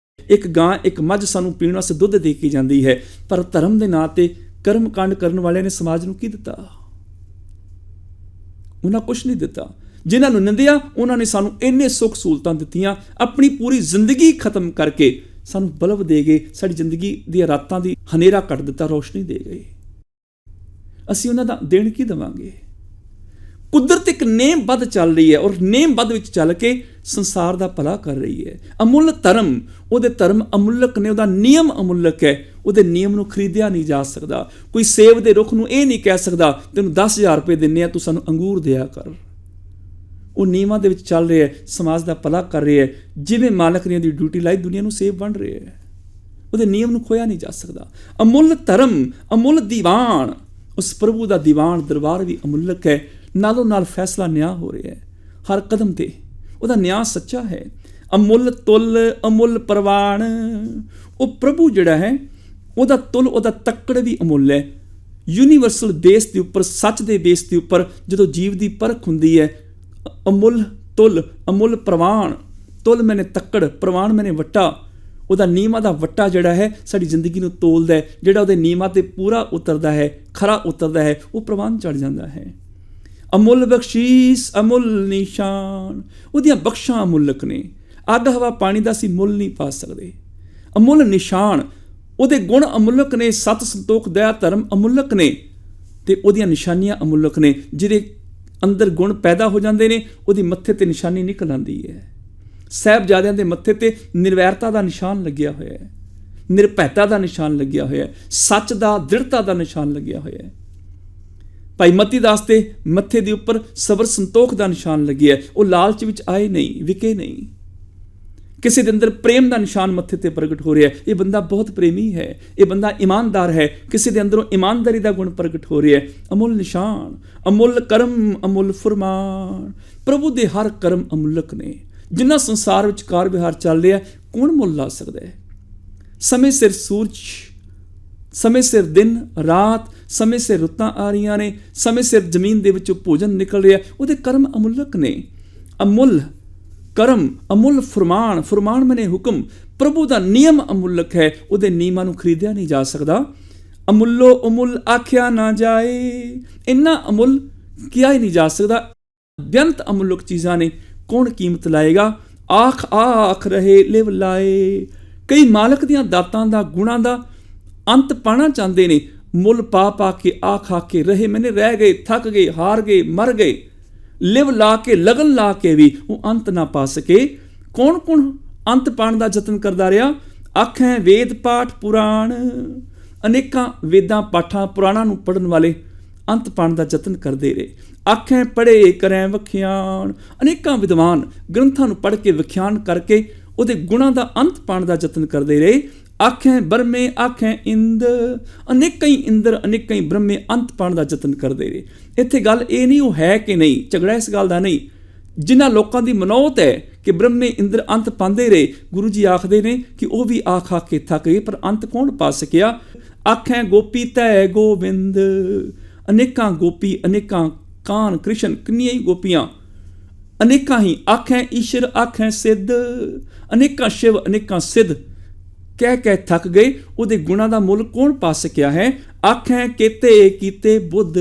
ਇੱਕ ਗਾਂ, ਇੱਕ ਮੱਝ ਸਾਨੂੰ ਪੀਣ ਵਾਸਤੇ ਦੁੱਧ ਦੇ ਕੇ ਜਾਂਦੀ ਹੈ। ਪਰ ਧਰਮ ਦੇ ਨਾਂ ਤੇ ਕਰਮ ਕਾਂਡ ਕਰਨ ਵਾਲਿਆਂ ਨੇ ਸਮਾਜ ਨੂੰ ਕੀ ਦਿੱਤਾ? ਉਹਨਾਂ ਕੁਛ ਨਹੀਂ ਦਿੱਤਾ। ਜਿਨ੍ਹਾਂ ਨੂੰ ਨਿੰਦਿਆ, ਉਹਨਾਂ ਨੇ ਸਾਨੂੰ ਇੰਨੇ ਸੁੱਖ ਸਹੂਲਤਾਂ ਦਿੱਤੀਆਂ, ਆਪਣੀ ਪੂਰੀ ਜ਼ਿੰਦਗੀ ਖਤਮ ਕਰਕੇ ਸਾਨੂੰ ਬਲਬ ਦੇ ਗਏ, ਸਾਡੀ ਜ਼ਿੰਦਗੀ ਦੀਆਂ ਰਾਤਾਂ ਦੀ ਹਨੇਰਾ ਕੱਟ ਦਿੱਤਾ, ਰੋਸ਼ਨੀ ਦੇ ਗਏ। ਅਸੀਂ ਉਹਨਾਂ ਦਾ ਦੇਣ ਕੀ ਦੇਵਾਂਗੇ? ਕੁਦਰਤ ਇੱਕ ਨੇਮਬੱਧ ਚੱਲ ਰਹੀ ਹੈ, ਔਰ ਨੇਮਬੱਧ ਵਿੱਚ ਚੱਲ ਕੇ ਸੰਸਾਰ ਦਾ ਭਲਾ ਕਰ ਰਹੀ ਹੈ। ਅਮੁੱਲ ਧਰਮ, ਉਹਦੇ ਧਰਮ ਅਮੁੱਲਕ ਨੇ, ਉਹਦਾ ਨਿਯਮ ਅਮੁੱਲਕ ਹੈ। ਉਹਦੇ ਨਿਯਮ ਨੂੰ ਖਰੀਦਿਆ ਨਹੀਂ ਜਾ ਸਕਦਾ। ਕੋਈ ਸੇਬ ਦੇ ਰੁੱਖ ਨੂੰ ਇਹ ਨਹੀਂ ਕਹਿ ਸਕਦਾ ਤੈਨੂੰ 10,000 ਰੁਪਏ ਦਿੰਨੇ ਆ, ਤੂੰ ਸਾਨੂੰ ਅੰਗੂਰ ਦਿਆ ਕਰ। ਉਹ ਨਿਯਮਾਂ ਦੇ ਵਿੱਚ ਚੱਲ ਰਿਹਾ ਹੈ, ਸਮਾਜ ਦਾ ਭਲਾ ਕਰ ਰਿਹਾ ਹੈ। ਜਿਵੇਂ ਮਾਲਕ ਨੇ ਉਹਦੀ ਡਿਊਟੀ ਲਾਈ, ਦੁਨੀਆ ਨੂੰ ਸੇਬ ਬਣ ਰਿਹਾ ਹੈ। ਉਹਦੇ ਨਿਯਮ ਨੂੰ ਖੋਇਆ ਨਹੀਂ ਜਾ ਸਕਦਾ। ਅਮੁੱਲ ਧਰਮ, ਅਮੁੱਲ ਦੀਵਾਨ, ਉਸ ਪ੍ਰਭੂ ਦਾ ਦੀਵਾਨ ਦਰਬਾਰ ਵੀ ਅਮੁੱਲਕ ਹੈ। ਨਾਲੋਂ ਨਾਲ ਫੈਸਲਾ ਨਿਆਂ ਹੋ ਰਿਹਾ ਹੈ ਹਰ ਕਦਮ ਤੇ, ਉਹਦਾ ਨਿਆਂ ਸੱਚਾ ਹੈ। ਅਮੁੱਲ ਤੁਲ, ਅਮੁੱਲ ਪ੍ਰਵਾਨ, ਉਹ ਪ੍ਰਭੂ ਜਿਹੜਾ ਹੈ, ਉਹਦਾ ਤੁਲ, ਉਹਦਾ ਤੱਕੜ ਵੀ ਅਮੁੱਲ ਹੈ। ਯੂਨੀਵਰਸਲ ਬੇਸ ਦੇ ਉੱਪਰ, ਸੱਚ ਦੇ ਬੇਸ ਦੇ ਉੱਪਰ ਜਦੋਂ ਜੀਵ ਦੀ ਪਰਖ ਹੁੰਦੀ ਹੈ, ਅਮੁੱਲ ਤੁਲ, ਅਮੁੱਲ ਪ੍ਰਵਾਨ। ਤੁਲ ਮੈਨੇ ਤੱਕੜ, ਪ੍ਰਵਾਨ ਮੈਨੇ ਵੱਟਾ। ਉਹਦਾ ਨਿਯਮਾਂ ਦਾ ਵੱਟਾ ਜਿਹੜਾ ਹੈ ਸਾਡੀ ਜ਼ਿੰਦਗੀ ਨੂੰ ਤੋਲਦਾ ਹੈ। ਜਿਹੜਾ ਉਹਦੇ ਨਿਯਮਾਂ ਤੇ ਪੂਰਾ ਉਤਰਦਾ ਹੈ, ਖਰਾ ਉਤਰਦਾ ਹੈ, ਉਹ ਪ੍ਰਵਾਨ ਚੜ੍ਹ ਜਾਂਦਾ ਹੈ। ਅਮੁੱਲ ਬਖਸ਼ੀਸ, ਅਮੁੱਲ ਨਿਸ਼ਾਨ, ਉਹਦੀਆਂ ਬਖਸ਼ਾਂ ਅਮੁੱਲਕ ਨੇ। ਅੱਗ ਹਵਾ ਪਾਣੀ ਦਾ ਅਸੀਂ ਮੁੱਲ ਨਹੀਂ ਪਾ ਸਕਦੇ। ਅਮੁੱਲ ਨਿਸ਼ਾਨ, ਉਹਦੇ ਗੁਣ ਅਮੁੱਲਕ ਨੇ। ਸਤ ਸੰਤੋਖ ਦਇਆ ਧਰਮ ਅਮੁੱਲਕ ਨੇ, ਤੇ ਉਹਦੀਆਂ ਨਿਸ਼ਾਨੀਆਂ ਅਮੁੱਲਕ ਨੇ। ਜਿਹਦੇ ਅੰਦਰ ਗੁਣ ਪੈਦਾ ਹੋ ਜਾਂਦੇ ਨੇ, ਉਹਦੀ ਮੱਥੇ ਤੇ ਨਿਸ਼ਾਨੀ ਨਿਕਲ ਆਉਂਦੀ ਹੈ। ਸਾਹਿਬਜ਼ਾਦਿਆਂ ਦੇ ਮੱਥੇ ਤੇ ਨਿਰਵੈਰਤਾ ਦਾ ਨਿਸ਼ਾਨ ਲੱਗਿਆ ਹੋਇਆ ਹੈ, ਨਿਰਭੈਤਾ ਦਾ ਨਿਸ਼ਾਨ ਲੱਗਿਆ ਹੋਇਆ ਹੈ, ਸੱਚ ਦਾ, ਦ੍ਰਿੜਤਾ ਦਾ ਨਿਸ਼ਾਨ ਲੱਗਿਆ ਹੋਇਆ ਹੈ। ਭਾਈ ਮਤੀ ਦਾਸ ਦੇ ਮੱਥੇ ਦੇ ਉੱਪਰ ਸਬਰ ਸੰਤੋਖ ਦਾ ਨਿਸ਼ਾਨ ਲੱਗਿਆ। ਉਹ ਲਾਲਚ ਵਿੱਚ ਆਏ ਨਹੀਂ, ਵਿਕੇ ਨਹੀਂ। ਕਿਸੇ ਦੇ ਅੰਦਰ ਪ੍ਰੇਮ ਦਾ ਨਿਸ਼ਾਨ ਮੱਥੇ ਤੇ ਪ੍ਰਗਟ ਹੋ ਰਿਹਾ ਹੈ। ਇਹ ਬੰਦਾ ਬਹੁਤ ਪ੍ਰੇਮੀ ਹੈ, ਇਹ ਬੰਦਾ ਇਮਾਨਦਾਰ ਹੈ। ਕਿਸੇ ਦੇ ਅੰਦਰੋਂ ਇਮਾਨਦਾਰੀ ਦਾ ਗੁਣ ਪ੍ਰਗਟ ਹੋ ਰਿਹਾ ਹੈ। ਅਮੁੱਲ ਨਿਸ਼ਾਨ, ਅਮੁੱਲ ਕਰਮ, ਅਮੁੱਲ ਫਰਮਾਨ। ਪ੍ਰਭੂ ਦੇ ਹਰ ਕਰਮ ਅਮੁੱਲਕ ਨੇ। ਜਿੰਨਾ ਸੰਸਾਰ ਵਿੱਚ ਕਾਰ ਵਿਹਾਰ ਚੱਲ ਰਿਹਾ, ਕੌਣ ਮੁੱਲ ਲਾ ਸਕਦਾ ਹੈ? ਸਮੇਂ ਸਿਰ ਸੂਰਜ, ਸਮੇਂ ਸਿਰ ਦਿਨ ਰਾਤ, ਸਮੇਂ ਸਿਰ ਰੁੱਤਾਂ ਆ ਰਹੀਆਂ ਨੇ, ਸਮੇਂ ਸਿਰ ਜ਼ਮੀਨ ਦੇ ਵਿੱਚੋਂ ਭੋਜਨ ਨਿਕਲ ਰਿਹਾ। ਉਹਦੇ ਕਰਮ ਅਮੁੱਲਕ ਨੇ। ਅਮੁੱਲ ਕਰਮ, ਅਮੁੱਲ ਫਰਮਾਨ, ਫਰਮਾਨ ਮਨੇ ਹੁਕਮ। ਪ੍ਰਭੂ ਦਾ ਨਿਯਮ ਅਮੁੱਲਕ ਹੈ, ਉਹਦੇ ਨਿਯਮਾਂ ਨੂੰ ਖਰੀਦਿਆ ਨਹੀਂ ਜਾ ਸਕਦਾ। ਅਮੁੱਲੋ ਅਮੁੱਲ ਆਖਿਆ ਨਾ ਜਾਏ, ਇੰਨਾ ਅਮੁੱਲ ਕਿਹਾ ਹੀ ਨਹੀਂ ਜਾ ਸਕਦਾ। ਬੇਅੰਤ ਅਮੁੱਲਕ ਚੀਜ਼ਾਂ ਨੇ, ਕੌਣ ਕੀਮਤ ਲਾਏਗਾ? ਆਖ ਆਖ ਰਹੇ ਲਿਵ ਲਾਏ। ਕਈ ਮਾਲਕ ਦੀਆਂ ਦਾਤਾਂ ਦਾ, ਗੁਣਾਂ ਦਾ ਅੰਤ ਪਾਣਾ ਚਾਹੁੰਦੇ ਨੇ। ਮੁੱਲ ਪਾ ਪਾ ਕੇ, ਆਖ ਆ ਕੇ ਰਹੇ ਮੈਨੇ, ਰਹਿ ਗਏ, ਥੱਕ ਗਏ, ਹਾਰ ਗਏ, ਮਰ ਗਏ। ਲਿਵ ਲਾ ਕੇ, ਲਗਨ ਲਾ ਕੇ ਵੀ ਉਹ ਅੰਤ ਨਾ ਪਾ ਸਕੇ। ਕੌਣ ਕੌਣ ਅੰਤ ਪਾਉਣ ਦਾ ਯਤਨ ਕਰਦਾ ਰਿਹਾ? ਆਖੈਂ ਵੇਦ ਪਾਠ ਪੁਰਾਣ, ਅਨੇਕਾਂ ਵੇਦਾਂ ਪਾਠਾਂ ਪੁਰਾਣਾਂ ਨੂੰ ਪੜ੍ਹਨ ਵਾਲੇ ਅੰਤ ਪਾਉਣ ਦਾ ਯਤਨ ਕਰਦੇ ਰਹੇ। ਆਖੈਂ ਪੜ੍ਹੇ ਕਰੈਂ ਵਖਿਆਨ, ਅਨੇਕਾਂ ਵਿਦਵਾਨ ਗ੍ਰੰਥਾਂ ਨੂੰ ਪੜ੍ਹ ਕੇ ਵਿਖਿਆਨ ਕਰਕੇ ਉਹਦੇ ਗੁਣਾਂ ਦਾ ਅੰਤ ਪਾਉਣ ਦਾ ਯਤਨ ਕਰਦੇ ਰਹੇ। ਆਖੈਂ ਬਰਮੇ, ਆਖੈਂ ਇੰਦ, ਅਨੇਕਾਂ ਹੀ ਇੰਦਰ, ਅਨੇਕਾਂ ਹੀ ਬ੍ਰਹਮੇ ਅੰਤ ਪਾਉਣ ਦਾ ਯਤਨ ਕਰਦੇ ਰਹੇ। ਇੱਥੇ ਗੱਲ ਇਹ ਨਹੀਂ ਉਹ ਹੈ ਕਿ ਨਹੀਂ, ਝਗੜਾ ਇਸ ਗੱਲ ਦਾ ਨਹੀਂ। ਜਿਨ੍ਹਾਂ ਲੋਕਾਂ ਦੀ ਮਨੌਤ ਹੈ ਕਿ ਬ੍ਰਹਮੇ ਇੰਦਰ ਅੰਤ ਪਾਉਂਦੇ ਰਹੇ, ਗੁਰੂ ਜੀ ਆਖਦੇ ਨੇ ਕਿ ਉਹ ਵੀ ਆਖ ਆ ਕੇ ਥੱਕ ਗਏ, ਪਰ ਅੰਤ ਕੌਣ ਪਾ ਸਕਿਆ? ਆਖੈਂ ਗੋਪੀ ਤੈ ਗੋਬਿੰਦ, ਅਨੇਕਾਂ ਗੋਪੀ, ਅਨੇਕਾਂ ਕਾਨ ਕ੍ਰਿਸ਼ਨ, ਕਿੰਨੀਆਂ ਹੀ ਗੋਪੀਆਂ, ਅਨੇਕਾਂ ਹੀ। ਆਖੈਂ ਈਸ਼ਰ, ਆਖੈਂ ਸਿੱਧ, ਅਨੇਕਾਂ ਸ਼ਿਵ, ਅਨੇਕਾਂ ਸਿੱਧ ਕਹਿ ਕਹਿ ਥੱਕ ਗਏ। ਉਹਦੇ ਗੁਣਾਂ ਦਾ ਮੁੱਲ ਕੌਣ ਪਾ ਸਕਿਆ ਹੈ? ਆਖੈਂ ਕੇਤੇ ਕੀਤੇ ਬੁੱਧ,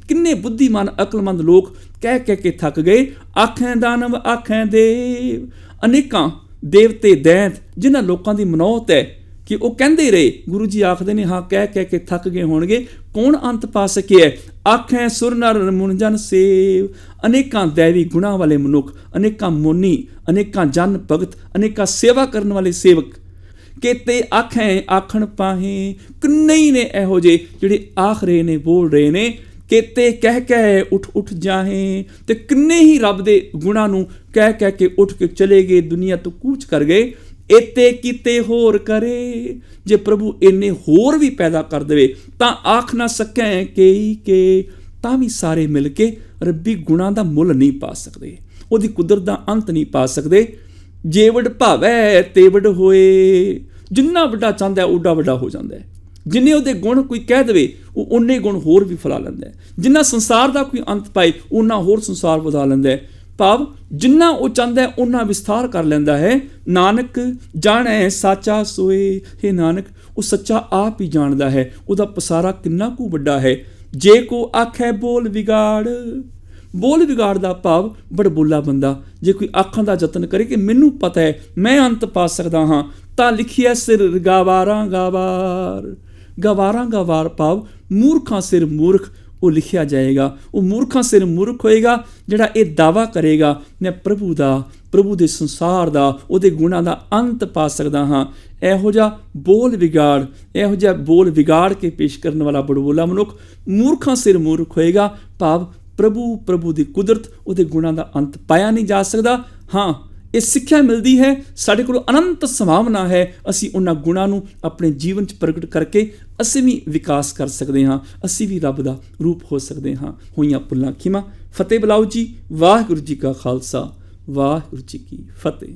ਕਿੰਨੇ ਬੁੱਧੀਮਾਨ ਅਕਲਮੰਦ ਲੋਕ ਕਹਿ ਕਹਿ ਕੇ ਥੱਕ ਗਏ। ਆਖੈਂ ਦਾਨਵ, ਆਖੈਂ ਦੇਵ, ਅਨੇਕਾਂ ਦੇਵਤੇ ਦੈਂਤ ਜਿਨ੍ਹਾਂ ਲੋਕਾਂ ਦੀ ਮਨੌਤ ਹੈ ਕਿ ਉਹ ਕਹਿੰਦੇ ਰਹੇ। ਗੁਰੂ ਜੀ ਆਖਦੇ ਨੇ ਹਾਂ ਕਹਿ ਕਹਿ ਕੇ ਥੱਕ ਗਏ ਹੋਣਗੇ, ਕੌਣ ਅੰਤ ਪਾ ਸਕਿਆ? ਆਖੈਂ ਸੁਰ ਨਰ ਮੁਨਜਨ ਸੇਵ, ਅਨੇਕਾਂ ਦੈਵੀ ਗੁਣਾਂ ਵਾਲੇ ਮਨੁੱਖ, ਅਨੇਕਾਂ ਮੁਨੀ, ਅਨੇਕਾਂ ਜਨ ਭਗਤ, ਅਨੇਕਾਂ ਸੇਵਾ ਕਰਨ ਵਾਲੇ ਸੇਵਕ केते आखें आखण पाहे। किन्ने ही ने इहो जे जिहड़े आख रहे ने, बोल रहे ने, केते कह कह उठ उठ जाहे, ते किन्ने ही रब दे गुणां नूं कह कह के उठ के चले गए, दुनिया तो कूच कर गए। इते किते होर करे, जे प्रभु इन्ने होर भी पैदा कर देवे तां आख ना सकें के तां भी सारे मिल के रब्बी गुणां दा मुੱਲ नहीं पा सकते, ਉਹਦੀ कुदरत दा अंत नहीं पा सकते। जे वड भावै ते वड होए, जिन्ना वड्डा चाहता है उड्डा वड्डा हो जाता है। जिन्ने ਉਹਦੇ गुण कोई कह देवे ਉਹ उन्ने गुण होर भी फैला लैंदा है। जिन्ना संसार दा कोई अंत पाए उन्ना होर संसार वधा लैंदा है। भाव जिन्ना ਉਹ चाहता है उन्ना विस्तार कर लैंदा है। नानक जाने साचा सोए, हे नानक ਉਹ सच्चा आप ही जानता है, ਉਹਦਾ पसारा किन्ना कुछ ਵੱਡਾ है। जे को आखै बोल बिगाड़, बोल बिगाड़ दा भाव बड़बोला बंदा जे कोई आखण दा यतन करे कि मैनू पता है मैं अंत पा सकदा हाँ, तां लिखिया सिर गवारां गवार। गवारां गवार भाव मूर्खां सिर मूर्ख वो लिखिया जाएगा। वो मूर्खां सिर मूर्ख होएगा जिहड़ा ये दावा करेगा मैं प्रभु दा, प्रभु दे संसार दा, ਉਹਦੇ गुणां दा अंत पा सकदा हाँ। ਇਹੋ ਜਿਹਾ बोल बिगाड़, ਇਹੋ ਜਿਹਾ बोल बिगाड़ के पेश करने वाला बड़बोला मनुख मूर्खां सिर मूर्ख होएगा। भाव प्रभु ਦੀ ਕੁਦਰਤ, ਉਹਦੇ ਗੁਣਾਂ ਦਾ ਅੰਤ ਪਾਇਆ ਨਹੀਂ ਜਾ ਸਕਦਾ। ਹਾਂ, ਇਹ ਸਿੱਖਿਆ ਮਿਲਦੀ ਹੈ, ਸਾਡੇ ਕੋਲ ਅਨੰਤ ਸੰਭਾਵਨਾ ਹੈ, ਅਸੀਂ ਉਹਨਾਂ ਗੁਣਾਂ ਨੂੰ ਆਪਣੇ ਜੀਵਨ 'ਚ ਪ੍ਰਗਟ ਕਰਕੇ ਅਸੀਂ ਵੀ ਵਿਕਾਸ ਕਰ ਸਕਦੇ ਹਾਂ, ਅਸੀਂ ਵੀ ਰੱਬ ਦਾ ਰੂਪ ਹੋ ਸਕਦੇ ਹਾਂ। ਹੋਈਆਂ ਭੁੱਲਾਂ ਖਿਮਾ। ਫਤਿਹ ਬੁਲਾਓ ਜੀ। ਵਾਹਿਗੁਰੂ ਜੀ ਕਾ ਖਾਲਸਾ, ਵਾਹਿਗੁਰੂ ਜੀ ਕੀ ਫਤਿਹ।